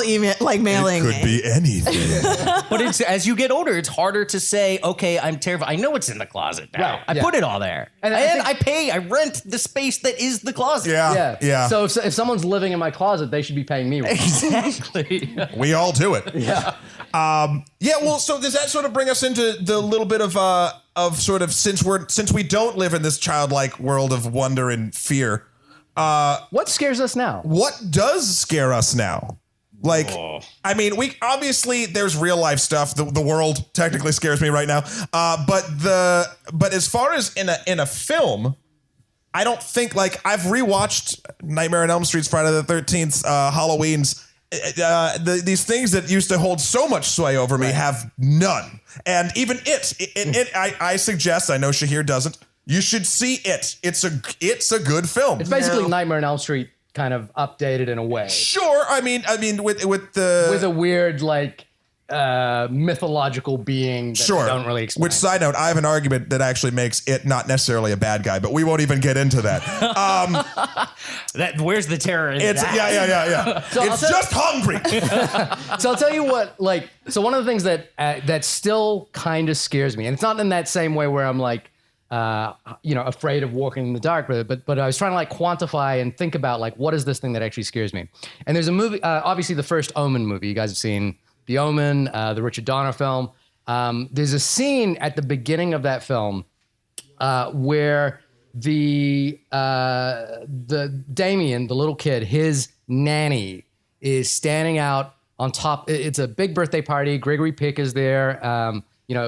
[SPEAKER 5] mailing
[SPEAKER 1] Could be anything.
[SPEAKER 4] But it's as you get older, it's harder to say, okay, I'm terrified. I know what's in the closet now.
[SPEAKER 3] Right.
[SPEAKER 4] I put it all there. And I rent the space that is the closet.
[SPEAKER 1] Yeah.
[SPEAKER 3] So if someone's living in my closet, they should be paying me rent.
[SPEAKER 4] Exactly.
[SPEAKER 1] We all do it.
[SPEAKER 3] Yeah.
[SPEAKER 1] Well, so does that sort of bring us into the little bit of sort of since we don't live in this childlike world of wonder and fear,
[SPEAKER 3] what scares us now?
[SPEAKER 1] what does scare us now? Like, I mean, we obviously there's real life stuff. The world technically scares me right now. But as far as in a film, I don't think like I've rewatched Nightmare on Elm Street's, Friday the 13th, Halloween's. These things that used to hold so much sway over me have none. And even I suggest, I know Shahir doesn't, you should see it. It's a good film.
[SPEAKER 3] It's basically Nightmare on Elm Street kind of updated in a way.
[SPEAKER 1] Sure. I mean with
[SPEAKER 3] with a weird like mythological being that I don't really explain.
[SPEAKER 1] Which, side note, I have an argument that actually makes it not necessarily a bad guy, but we won't even get into that.
[SPEAKER 4] Where's the terror in that?
[SPEAKER 1] Yeah.
[SPEAKER 3] So
[SPEAKER 1] it's just hungry.
[SPEAKER 3] So I'll tell you what, so one of the things that still kind of scares me, and it's not in that same way where I'm like, afraid of walking in the dark, but I was trying to quantify and think about what is this thing that actually scares me. And there's a movie, obviously the first Omen movie, you guys have seen The Omen, the Richard Donner film. There's a scene at the beginning of that film where the Damien, the little kid, his nanny is standing out on top. It's a big birthday party. Gregory Peck is there.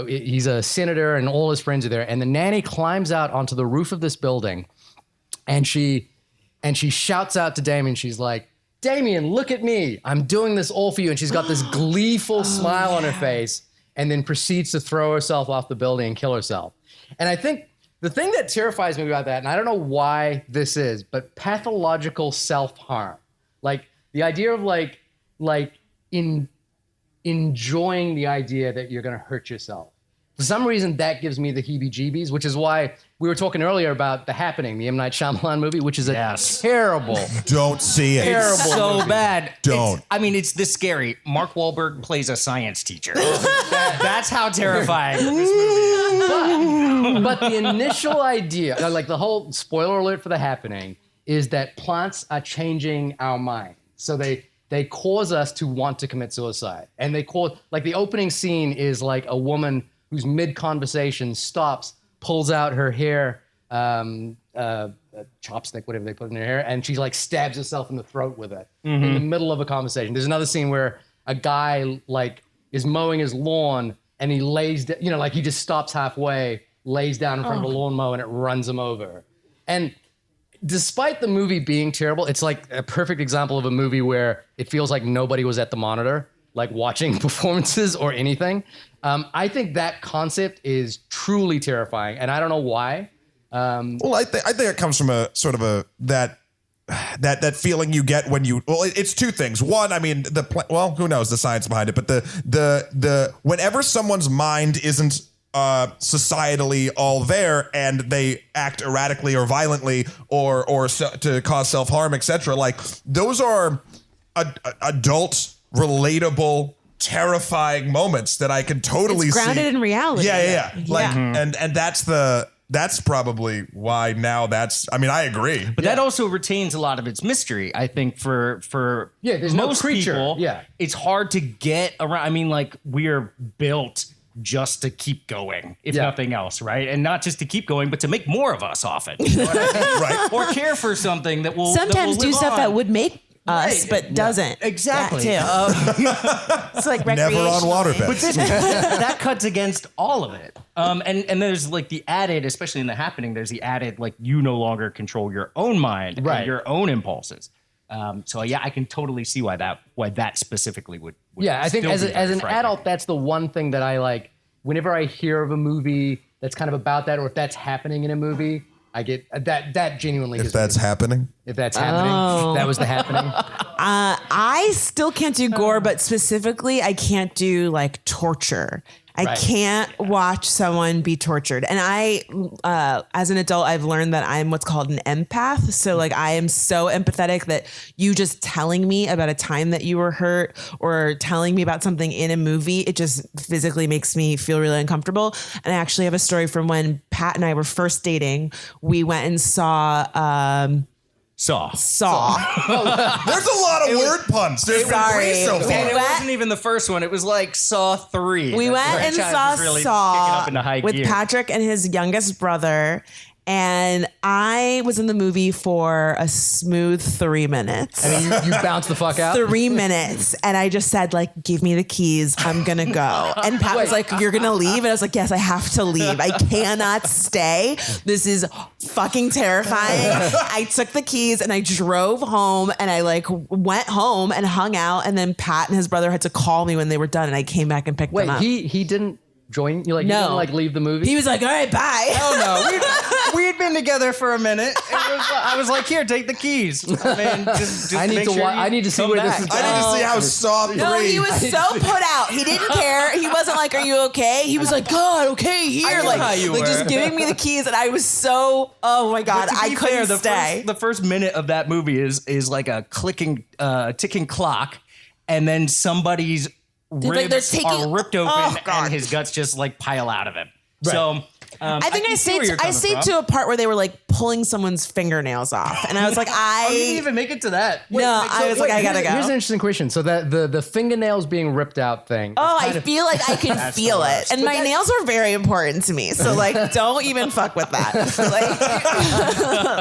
[SPEAKER 3] He's a senator and all his friends are there. And the nanny climbs out onto the roof of this building and she shouts out to Damien. She's like, Damien, look at me. I'm doing this all for you. And she's got this gleeful smile on her face and then proceeds to throw herself off the building and kill herself. And I think the thing that terrifies me about that, and I don't know why this is, but pathological self-harm. The idea of enjoying the idea that you're going to hurt yourself. For some reason, that gives me the heebie-jeebies, which is why we were talking earlier about The Happening, the M. Night Shyamalan movie, which is a terrible.
[SPEAKER 1] Don't see it.
[SPEAKER 3] Terrible.
[SPEAKER 4] It's so
[SPEAKER 3] movie.
[SPEAKER 4] bad.
[SPEAKER 1] Don't.
[SPEAKER 4] It's this scary. Mark Wahlberg plays a science teacher. That's how terrifying this movie is.
[SPEAKER 3] But the initial idea, the whole spoiler alert for The Happening, is that plants are changing our mind. So they cause us to want to commit suicide. And they cause, the opening scene is a woman who's mid-conversation stops, pulls out her hair, chopstick, whatever they put in her hair, and she stabs herself in the throat with it in the middle of a conversation. There's another scene where a guy is mowing his lawn and he lays, he just stops halfway, lays down in front of a lawnmower and it runs him over. And despite the movie being terrible, it's a perfect example of a movie where it feels like nobody was at the monitor, watching performances or anything. I think that concept is truly terrifying, and I don't know why.
[SPEAKER 1] I think it comes from a sort of that feeling you get when you. Well, it's two things. One, who knows the science behind it, but the whenever someone's mind isn't societally all there and they act erratically or violently or to cause self-harm, etc. Those are adult, relatable, terrifying moments that I can totally
[SPEAKER 5] it's grounded
[SPEAKER 1] see.
[SPEAKER 5] in reality.
[SPEAKER 1] Yeah. And that's probably why now I agree.
[SPEAKER 4] But that also retains a lot of its mystery, I think, for
[SPEAKER 3] there's
[SPEAKER 4] most
[SPEAKER 3] no creature.
[SPEAKER 4] people.
[SPEAKER 3] Yeah.
[SPEAKER 4] It's hard to get around. We're built just to keep going, if nothing else, right? And not just to keep going, but to make more of us often. You know what I mean?
[SPEAKER 1] Right.
[SPEAKER 4] Or care for something that will
[SPEAKER 5] sometimes
[SPEAKER 4] that will
[SPEAKER 5] do stuff
[SPEAKER 4] on.
[SPEAKER 5] that would make us, but doesn't.
[SPEAKER 4] Exactly.
[SPEAKER 5] That too. It's recreation.
[SPEAKER 1] Never on waterbeds.
[SPEAKER 4] That cuts against all of it. And there's the added, especially in The Happening, there's the added, you no longer control your own mind and your own impulses. I can totally see why that specifically would
[SPEAKER 3] I think as an
[SPEAKER 4] frightening.
[SPEAKER 3] adult, that's the one thing that I like. Whenever I hear of a movie that's kind of about that, or if that's happening in a movie, I get that genuinely.
[SPEAKER 1] If that's happening,
[SPEAKER 3] that was The Happening.
[SPEAKER 5] I still can't do gore, but specifically, I can't do torture. I can't watch someone be tortured. And as an adult, I've learned that I'm what's called an empath. So I am so empathetic that you just telling me about a time that you were hurt or telling me about something in a movie, it just physically makes me feel really uncomfortable. And I actually have a story from when Pat and I were first dating. We went and saw...
[SPEAKER 4] Saw.
[SPEAKER 1] there's a lot of word puns. There's been
[SPEAKER 5] Sorry.
[SPEAKER 1] 3 so far.
[SPEAKER 4] And it wasn't even the first one. It was Saw 3.
[SPEAKER 5] We went and saw
[SPEAKER 4] really
[SPEAKER 5] Saw
[SPEAKER 4] kicking up into
[SPEAKER 5] with
[SPEAKER 4] gear.
[SPEAKER 5] Patrick and his youngest brother. And I was in the movie for a smooth 3 minutes.
[SPEAKER 3] And you bounced the fuck out?
[SPEAKER 5] 3 minutes. And I just said, give me the keys. I'm going to go. And Pat was like, you're going to leave? And I was like, yes, I have to leave. I cannot stay. This is fucking terrifying. I took the keys and I drove home and I went home and hung out. And then Pat and his brother had to call me when they were done. And I came back and picked them up.
[SPEAKER 3] He didn't join you?
[SPEAKER 5] No.
[SPEAKER 3] He didn't leave the movie?
[SPEAKER 5] He was like, all right, bye.
[SPEAKER 3] Oh no.
[SPEAKER 4] we had been together for a minute. I was like, here, take the keys. I mean, just
[SPEAKER 3] I need
[SPEAKER 4] make
[SPEAKER 3] to.
[SPEAKER 4] sure
[SPEAKER 3] I need to see where this is going.
[SPEAKER 1] I need to see how Saw 3.
[SPEAKER 5] No, he was so put out. He didn't care. He wasn't like, "Are you okay?" He was like, "God, okay, here."
[SPEAKER 4] know how you were.
[SPEAKER 5] just giving me the keys, and I was so. Oh my God, I couldn't stay.
[SPEAKER 4] The first minute of that movie is like a ticking clock, and then somebody's ribs are ripped open, and his guts just like pile out of him. Right. So.
[SPEAKER 5] I think I stayed to a part where they were like pulling someone's fingernails off, and I was like,
[SPEAKER 4] you didn't even make it to that.
[SPEAKER 5] I was like, I gotta go.
[SPEAKER 3] Here's an interesting question. So that the fingernails being ripped out thing.
[SPEAKER 5] Oh, I feel like I can feel it, and my nails are very important to me. So like, don't even fuck with that.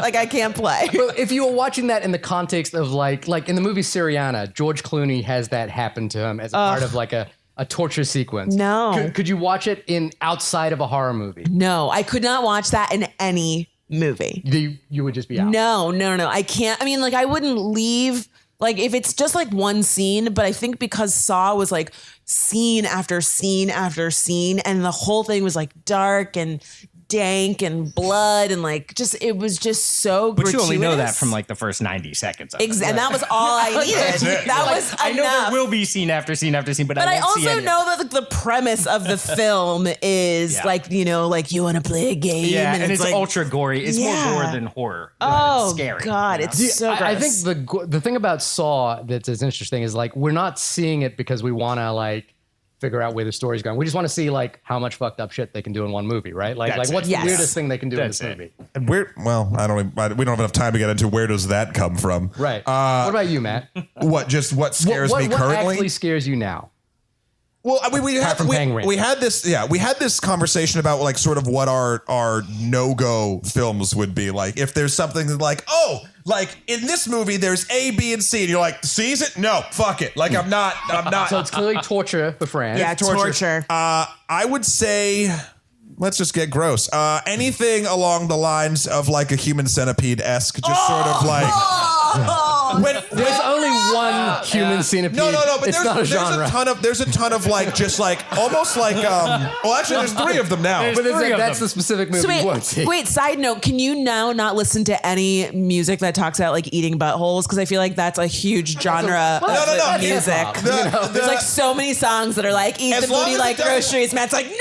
[SPEAKER 5] Like I can't play.
[SPEAKER 3] But if you were watching that in the context of like in the movie Syriana, George Clooney has that happen to him as a part of like a torture sequence.
[SPEAKER 5] No.
[SPEAKER 3] Could you watch it outside of a horror movie?
[SPEAKER 5] No, I could not watch that in any movie.
[SPEAKER 3] You would just be out.
[SPEAKER 5] No, I can't. I mean, like I wouldn't leave. Like if it's just like one scene, but I think because Saw was like scene after scene after scene, and the whole thing was like dark and dank and blood and like it was just so
[SPEAKER 4] but
[SPEAKER 5] gratuitous.
[SPEAKER 4] You only know that from like the first 90 seconds of it.
[SPEAKER 5] And that was all I needed. That was enough.
[SPEAKER 4] I know there will be scene after scene after scene, but I won't see
[SPEAKER 5] also
[SPEAKER 4] any
[SPEAKER 5] know that the premise of the film is like, you know, like you want to play a game.
[SPEAKER 4] Yeah, and it's
[SPEAKER 5] like,
[SPEAKER 4] ultra gory. It's more gore than horror.
[SPEAKER 5] Oh,
[SPEAKER 4] it's scary.
[SPEAKER 5] God, it's so gross.
[SPEAKER 3] I think the thing about Saw that's interesting is like we're not seeing it because we want to like figure out where the story's going. We just want to see like how much fucked up shit they can do in one movie, right? Like what's the weirdest thing they can do in this movie?
[SPEAKER 1] And we don't have enough time to get into where does that come from.
[SPEAKER 3] Right. What about you, Matt?
[SPEAKER 1] What scares me currently?
[SPEAKER 3] What actually scares you now?
[SPEAKER 1] Well, I mean, we had this conversation about like sort of what our no-go films would be like. If there's something like, like in this movie, there's A, B, and C, and you're like, C is it? No, fuck it. Like I'm not.
[SPEAKER 3] So it's clearly torture for Fran.
[SPEAKER 5] Yeah, torture.
[SPEAKER 1] I would say, let's just get gross. Anything along the lines of like a human centipede-esque, just sort of like.
[SPEAKER 3] There's only one human centipede.
[SPEAKER 1] No, but
[SPEAKER 3] it's not a genre.
[SPEAKER 1] There's a ton of like, just like, almost like, well, actually, there's 3 of them now.
[SPEAKER 3] But that's the specific movie you won't see.
[SPEAKER 5] Wait, side note, can you now not listen to any music that talks about like eating buttholes? Because I feel like that's a huge genre of music. There's like so many songs that are like, eat the booty like groceries. Matt's like, no,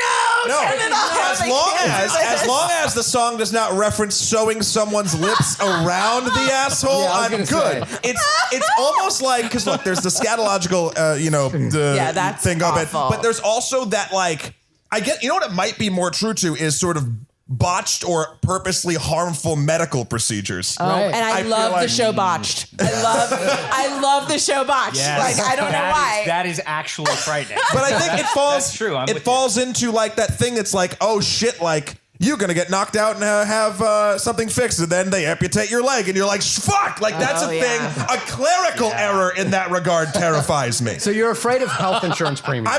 [SPEAKER 5] turn it off.
[SPEAKER 1] As long as the song does not reference sewing someone's lips around the asshole, I'm good. It's almost like, because look, there's the scatological, thing of it, but there's also that like, you know what it might be more true to is sort of botched or purposely harmful medical procedures.
[SPEAKER 5] Oh, right. And I love the show Botched. I love the show Botched. Yes. Like I don't know why.
[SPEAKER 4] That is actually frightening.
[SPEAKER 1] But I think it falls.
[SPEAKER 4] That's true.
[SPEAKER 1] It falls into like that thing that's like, oh shit, like. You're gonna get knocked out and have something fixed, and then they amputate your leg, and you're like, "Fuck!" Like that's a thing. A clerical error in that regard terrifies me.
[SPEAKER 3] So you're afraid of health insurance premiums?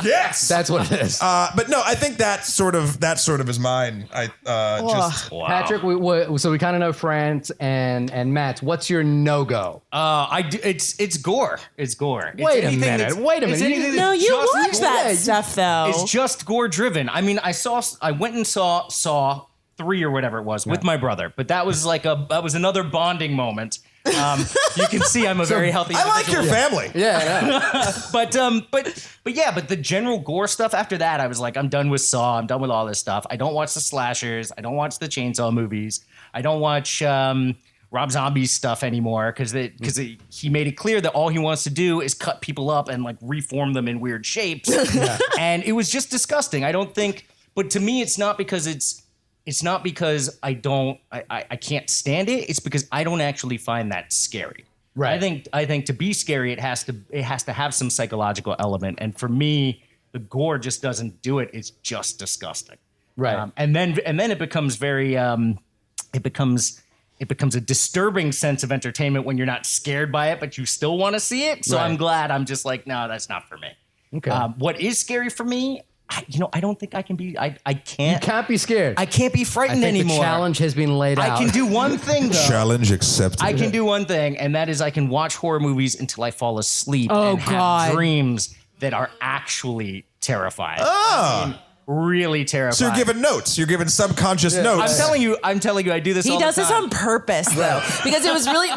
[SPEAKER 1] Yes,
[SPEAKER 3] that's what it is.
[SPEAKER 1] But no, I think that sort of is mine.
[SPEAKER 3] Patrick, so we kind of know Fran's and Matt's. What's your no-go?
[SPEAKER 4] It's gore. It's gore.
[SPEAKER 3] Wait a minute.
[SPEAKER 5] No, you watch that stuff though.
[SPEAKER 4] It's just gore driven. I mean, I went and saw Saw 3 or whatever it was with my brother, but that was like that was another bonding moment. You can see I'm a very healthy
[SPEAKER 1] individual. I like your family.
[SPEAKER 3] Yeah.
[SPEAKER 4] But the general gore stuff after that, I was like, I'm done with Saw. I'm done with all this stuff. I don't watch the slashers. I don't watch the chainsaw movies. I don't watch Rob Zombie's stuff anymore because he made it clear that all he wants to do is cut people up and like reform them in weird shapes. And it was just disgusting. I don't think. But to me, it's not because I can't stand it. It's because I don't actually find that scary.
[SPEAKER 3] Right.
[SPEAKER 4] I think to be scary, it has to have some psychological element. And for me, the gore just doesn't do it. It's just disgusting.
[SPEAKER 3] Right.
[SPEAKER 4] And then it becomes very it becomes a disturbing sense of entertainment when you're not scared by it, but you still want to see it. So I'm glad I'm just like, no, that's not for me.
[SPEAKER 3] Okay.
[SPEAKER 4] What is scary for me? I don't think I can be. I can't.
[SPEAKER 3] You can't be scared.
[SPEAKER 4] I can't be frightened anymore.
[SPEAKER 3] The challenge has been laid out.
[SPEAKER 4] I can do one thing though.
[SPEAKER 1] Challenge accepted.
[SPEAKER 4] I can do one thing, and that is I can watch horror movies until I fall asleep and have dreams that are actually terrifying.
[SPEAKER 1] Oh.
[SPEAKER 4] really terrifying.
[SPEAKER 1] So you're giving notes. You're giving subconscious notes.
[SPEAKER 4] I'm telling you, I do this all
[SPEAKER 5] He
[SPEAKER 4] the time.
[SPEAKER 5] does this on purpose though, because it was really,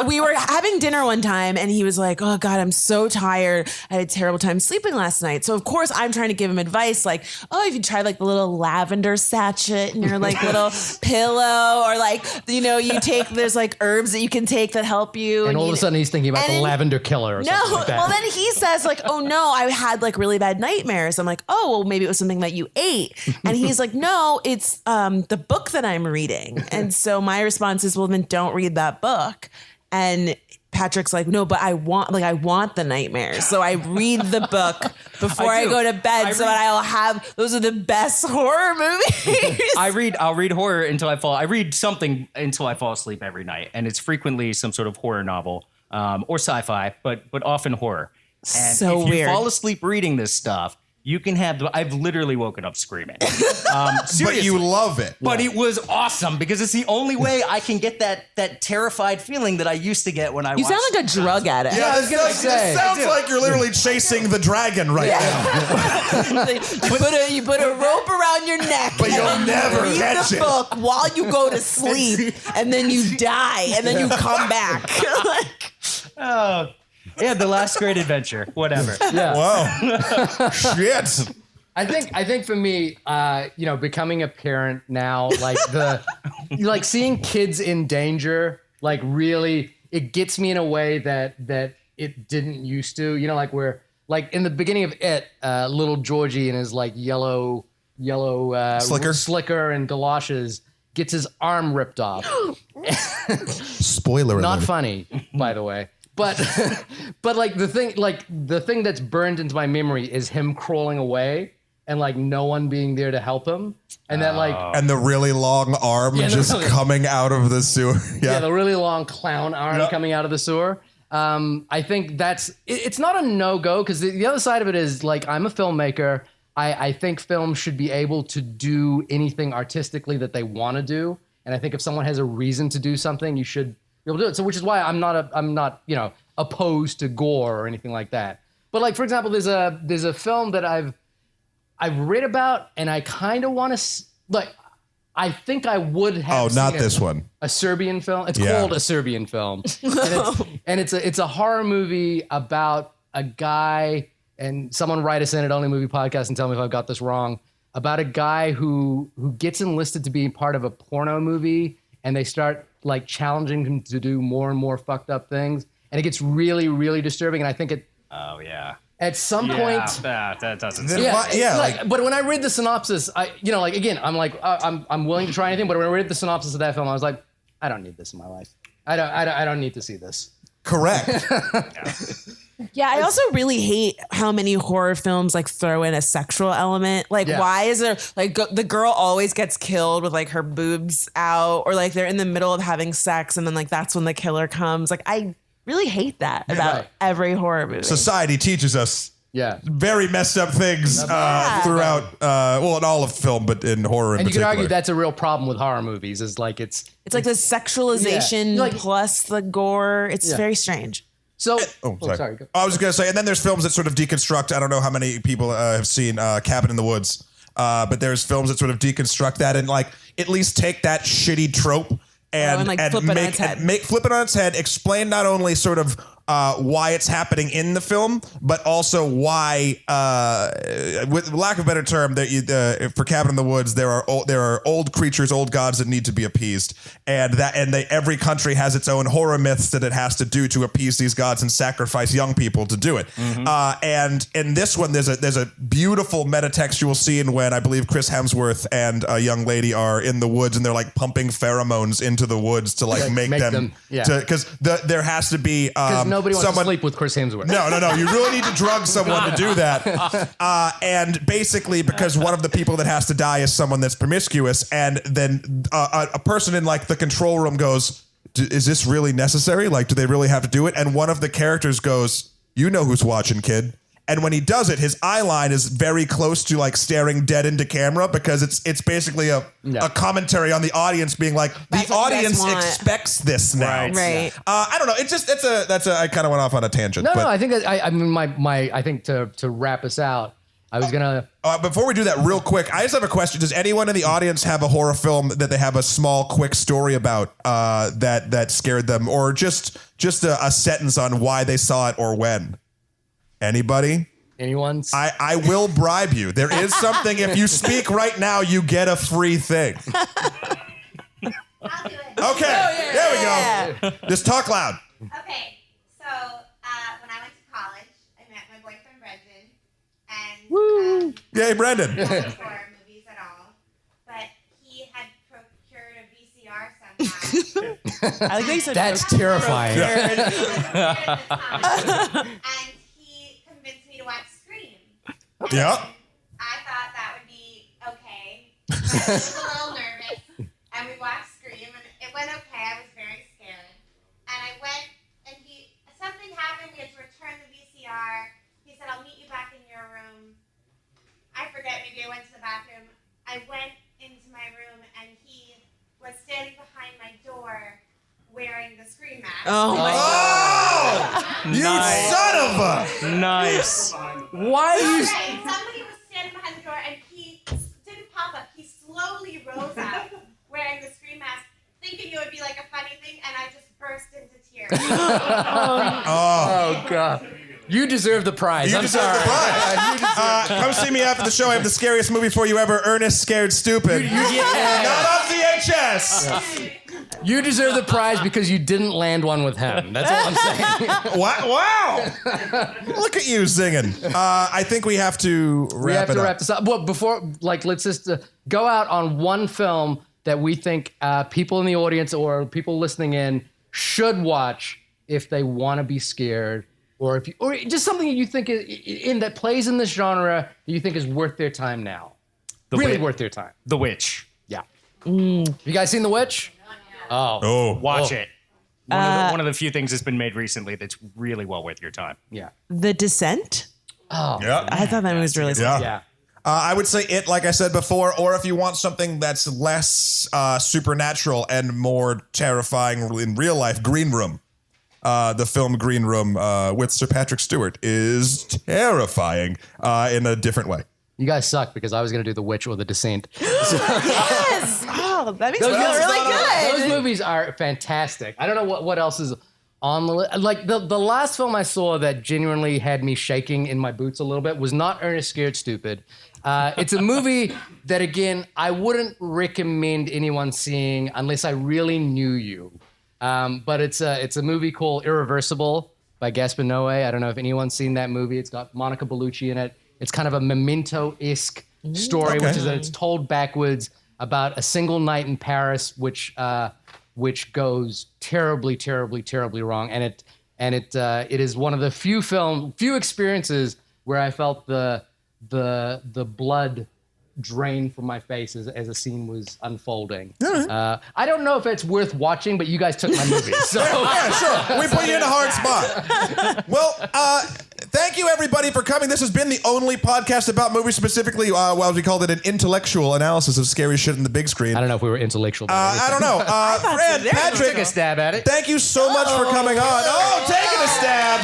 [SPEAKER 5] we were having dinner one time and he was like, oh God, I'm so tired. I had a terrible time sleeping last night. So of course I'm trying to give him advice like, oh, if you tried like the little lavender sachet in your like little pillow, or like, you know, there's like herbs that you can take that help you.
[SPEAKER 3] And all of a sudden he's thinking about the lavender killer or something like that.
[SPEAKER 5] Well then he says like, oh no, I had like really bad nightmares. I'm like, oh, well maybe it was something that you ate. And he's like, no, it's the book that I'm reading. And so my response is, well, then don't read that book. And Patrick's like, no, but I want the nightmares. So I read the book before I go to bed so that I'll have, those are the best horror movies.
[SPEAKER 4] I'll read horror until I read something until I fall asleep every night. And it's frequently some sort of horror novel or sci-fi, but often horror. And
[SPEAKER 5] so
[SPEAKER 4] if you
[SPEAKER 5] weird.
[SPEAKER 4] fall asleep reading this stuff, you can have, I've literally woken up screaming.
[SPEAKER 1] But you love it.
[SPEAKER 4] But it was awesome because it's the only way I can get that terrified feeling that I used to get when I
[SPEAKER 5] You
[SPEAKER 4] watched.
[SPEAKER 5] sound like a drug addict.
[SPEAKER 1] Yeah, it sounds like you're literally chasing the dragon right now.
[SPEAKER 5] You put a rope around your neck,
[SPEAKER 1] But you'll
[SPEAKER 5] and
[SPEAKER 1] never
[SPEAKER 5] read
[SPEAKER 1] catch
[SPEAKER 5] the
[SPEAKER 1] it.
[SPEAKER 5] book while you go to sleep, and then you die, and then you come back.
[SPEAKER 4] Oh, yeah, The Last Great Adventure, whatever.
[SPEAKER 3] Yeah.
[SPEAKER 1] Wow. Shit.
[SPEAKER 3] I think for me, becoming a parent now, like seeing kids in danger, like really, it gets me in a way that it didn't used to. You know, like where, like in the beginning of It, little Georgie in his like yellow slicker and galoshes gets his arm ripped off.
[SPEAKER 1] Spoiler alert.
[SPEAKER 3] Not funny, by the way. But like the thing that's burned into my memory is him crawling away and like no one being there to help him. And that like
[SPEAKER 1] And the really long arm just coming out of the sewer.
[SPEAKER 3] Yeah, the really long clown arm coming out of the sewer. I think it's not a no-go because the other side of it is like I'm a filmmaker. I think film should be able to do anything artistically that they want to do. And I think if someone has a reason to do something, you should be able to do it. So which is why I'm not opposed to gore or anything like that. But like for example, there's a film that I've read about and I kind of want to like. I think I would have.
[SPEAKER 1] Oh, not this one.
[SPEAKER 3] A Serbian film. It's called A Serbian Film, and it's a horror movie about a guy. And someone write us in at Only Movie Podcast and tell me if I've got this wrong. About a guy who gets enlisted to be part of a porno movie, and they start like challenging him to do more and more fucked up things, and it gets really, really disturbing. And I think it.
[SPEAKER 4] Oh yeah.
[SPEAKER 3] At some point,
[SPEAKER 4] that doesn't.
[SPEAKER 3] But when I read the synopsis, I'm willing to try anything. But when I read the synopsis of that film, I was like, I don't need this in my life. I don't need to see this.
[SPEAKER 1] Correct.
[SPEAKER 5] Yeah, I also really hate how many horror films like throw in a sexual element. Like, why is there like the girl always gets killed with like her boobs out, or like they're in the middle of having sex and then like that's when the killer comes. Like, I really hate that about every horror movie.
[SPEAKER 1] Society teaches us very messed up things throughout, in all of film, but in horror in particular.
[SPEAKER 3] And you could argue that's a real problem with horror movies is like it's
[SPEAKER 5] like the sexualization plus the gore. It's very strange.
[SPEAKER 3] So,
[SPEAKER 1] sorry. I was going to say, and then there's films that sort of deconstruct. I don't know how many people have seen Cabin in the Woods, but there's films that sort of deconstruct that and like at least take that shitty trope and flip it on its head. Explain not only sort of why it's happening in the film, but also why, with lack of a better term, for Cabin in the Woods, there are old creatures, old gods that need to be appeased, and every country has its own horror myths that it has to do to appease these gods and sacrifice young people to do it. Mm-hmm. And in this one, there's a beautiful metatextual scene when I believe Chris Hemsworth and a young lady are in the woods and they're like pumping pheromones into the woods to like make them because there has to be.
[SPEAKER 3] Nobody wants to sleep with Chris Hemsworth.
[SPEAKER 1] No. You really need to drug someone to do that. And basically, because one of the people that has to die is someone that's promiscuous, and then a person in like the control room goes, "Is this really necessary? Like, do they really have to do it?" And one of the characters goes, "You know who's watching, kid." And when he does it, his eye line is very close to like staring dead into camera because it's basically a commentary on the audience being like, the audience expects this now.
[SPEAKER 5] Right.
[SPEAKER 1] I don't know. It's just I kind of went off on a tangent.
[SPEAKER 3] No, I think that I mean I think to wrap us out, I was gonna.
[SPEAKER 1] Before we do that, real quick, I just have a question. Does anyone in the audience have a horror film that they have a small, quick story about that scared them, or just a sentence on why they saw it or when? Anybody?
[SPEAKER 3] Anyone?
[SPEAKER 1] I will bribe you. There is something. If you speak right now, you get a free thing.
[SPEAKER 10] I'll do it.
[SPEAKER 1] Okay, there we go. Just talk loud.
[SPEAKER 10] Okay, so when I went to college, I met my boyfriend Brendan, and
[SPEAKER 1] Yay, Brendan.
[SPEAKER 10] not horror movies at all, but he had procured a VCR somehow.
[SPEAKER 5] I like that you said
[SPEAKER 3] That's terrifying.
[SPEAKER 10] And he convinced me to watch Scream.
[SPEAKER 1] Yeah.
[SPEAKER 10] I thought that would be okay. But I was a little nervous, and we watched Scream, and it went okay. I was very scared, and I went, and something happened. We had to return the VCR. He said, "I'll meet you back in your room." I forget. Maybe I went to the bathroom. I went into my room, and he was standing behind my door, wearing the Scream mask.
[SPEAKER 5] Oh my God.
[SPEAKER 1] You son of a!
[SPEAKER 4] Nice.
[SPEAKER 3] Why are you?
[SPEAKER 10] Right, somebody was standing behind the door, and he didn't pop up. He slowly rose up, wearing the Scream mask, thinking it would be like a funny thing, and I just burst into tears.
[SPEAKER 3] Oh God. You deserve the prize.
[SPEAKER 1] You
[SPEAKER 3] I'm
[SPEAKER 1] deserve
[SPEAKER 3] sorry.
[SPEAKER 1] the prize. Come see me after the show. I have the scariest movie for you ever, Ernest Scared Stupid. Not on VHS.
[SPEAKER 3] You deserve the prize because you didn't land one with him. That's all I'm saying.
[SPEAKER 1] Wow. Look at you singing. I think we have to wrap
[SPEAKER 3] We have to
[SPEAKER 1] up.
[SPEAKER 3] wrap this up. Well, before, let's just go out on one film that we think people in the audience or people listening in should watch if they want to be scared, or just something that you think that plays in this genre that you think is worth their time now. Worth their time.
[SPEAKER 4] The Witch.
[SPEAKER 3] Yeah. You guys seen The Witch?
[SPEAKER 1] Oh.
[SPEAKER 4] Watch it. One of the few things that's been made recently that's really well worth your time.
[SPEAKER 3] Yeah.
[SPEAKER 5] The Descent.
[SPEAKER 3] Oh.
[SPEAKER 1] Yeah.
[SPEAKER 5] I thought that was really
[SPEAKER 1] Yeah.
[SPEAKER 3] Yeah.
[SPEAKER 1] I would say it, like I said before, or if you want something that's less supernatural and more terrifying in real life, Green Room. The film Green Room with Sir Patrick Stewart is terrifying in a different way.
[SPEAKER 3] You guys suck because I was going to do The Witch or The Descent.
[SPEAKER 5] Yes. Oh, that makes me feel
[SPEAKER 3] movies-
[SPEAKER 5] really good.
[SPEAKER 3] Those movies are fantastic. I don't know what else is on the list. Like the last film I saw that genuinely had me shaking in my boots a little bit was not Ernest Scared Stupid. It's a movie that, again, I wouldn't recommend anyone seeing unless I really knew you. But it's a movie called Irreversible by Gaspar Noé. I don't know if anyone's seen that movie. It's got Monica Bellucci in it. It's kind of a Memento-esque story, which is that it's told backwards about a single night in Paris, which goes terribly, terribly, terribly wrong. And it is one of the few experiences where I felt the blood drain from my face as a scene was unfolding. I don't know if it's worth watching, but you guys took my movie. So
[SPEAKER 1] Yeah, sure. We put you in a hard spot. Well, thank you everybody for coming. This has been the only podcast about movies, specifically, well, we called it an intellectual analysis of scary shit in the big screen.
[SPEAKER 3] I don't know if we were intellectual.
[SPEAKER 1] I don't know. Fran, Patrick,
[SPEAKER 3] Take a stab at it.
[SPEAKER 1] thank you so much for coming on. Oh, taking a stab.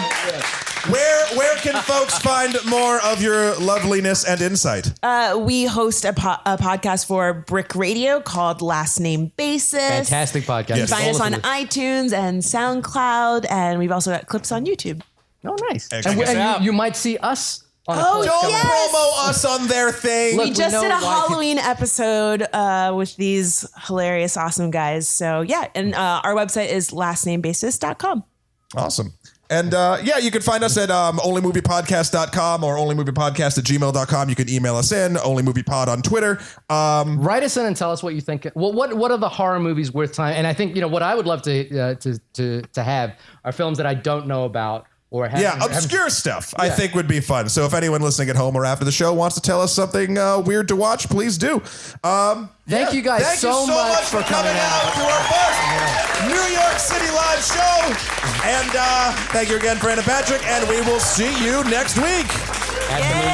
[SPEAKER 1] Where can folks find more of your loveliness and insight?
[SPEAKER 5] We host a podcast for Brick Radio called Last Name Basis.
[SPEAKER 3] Fantastic podcast.
[SPEAKER 1] Yes.
[SPEAKER 5] Find us on
[SPEAKER 3] All of it.
[SPEAKER 5] iTunes and SoundCloud, and we've also got clips on YouTube.
[SPEAKER 3] Oh, nice.
[SPEAKER 1] Excellent.
[SPEAKER 3] And you might see us on a
[SPEAKER 5] Oh,
[SPEAKER 3] clip
[SPEAKER 1] Don't
[SPEAKER 3] coming up.
[SPEAKER 5] yes.
[SPEAKER 1] promo us on their thing.
[SPEAKER 3] Look,
[SPEAKER 5] We
[SPEAKER 3] we
[SPEAKER 5] just
[SPEAKER 3] know
[SPEAKER 5] did a
[SPEAKER 3] why
[SPEAKER 5] Halloween episode with these hilarious, awesome guys. So yeah, and our website is lastnamebasis.com.
[SPEAKER 1] Awesome. And you can find us at onlymoviepodcast.com or onlymoviepodcast@gmail.com. You can email us in, onlymoviepod on Twitter.
[SPEAKER 3] Write us in and tell us what you think. Well, what are the horror movies worth time? And I think what I would love to have are films that I don't know about or have.
[SPEAKER 1] Obscure stuff I think would be fun. So if anyone listening at home or after the show wants to tell us something weird to watch, please do.
[SPEAKER 3] Thank you guys so much for coming out
[SPEAKER 1] to our first New York City live show. And thank you again, Fran and Patrick. And we will see you next week.
[SPEAKER 3] At the movie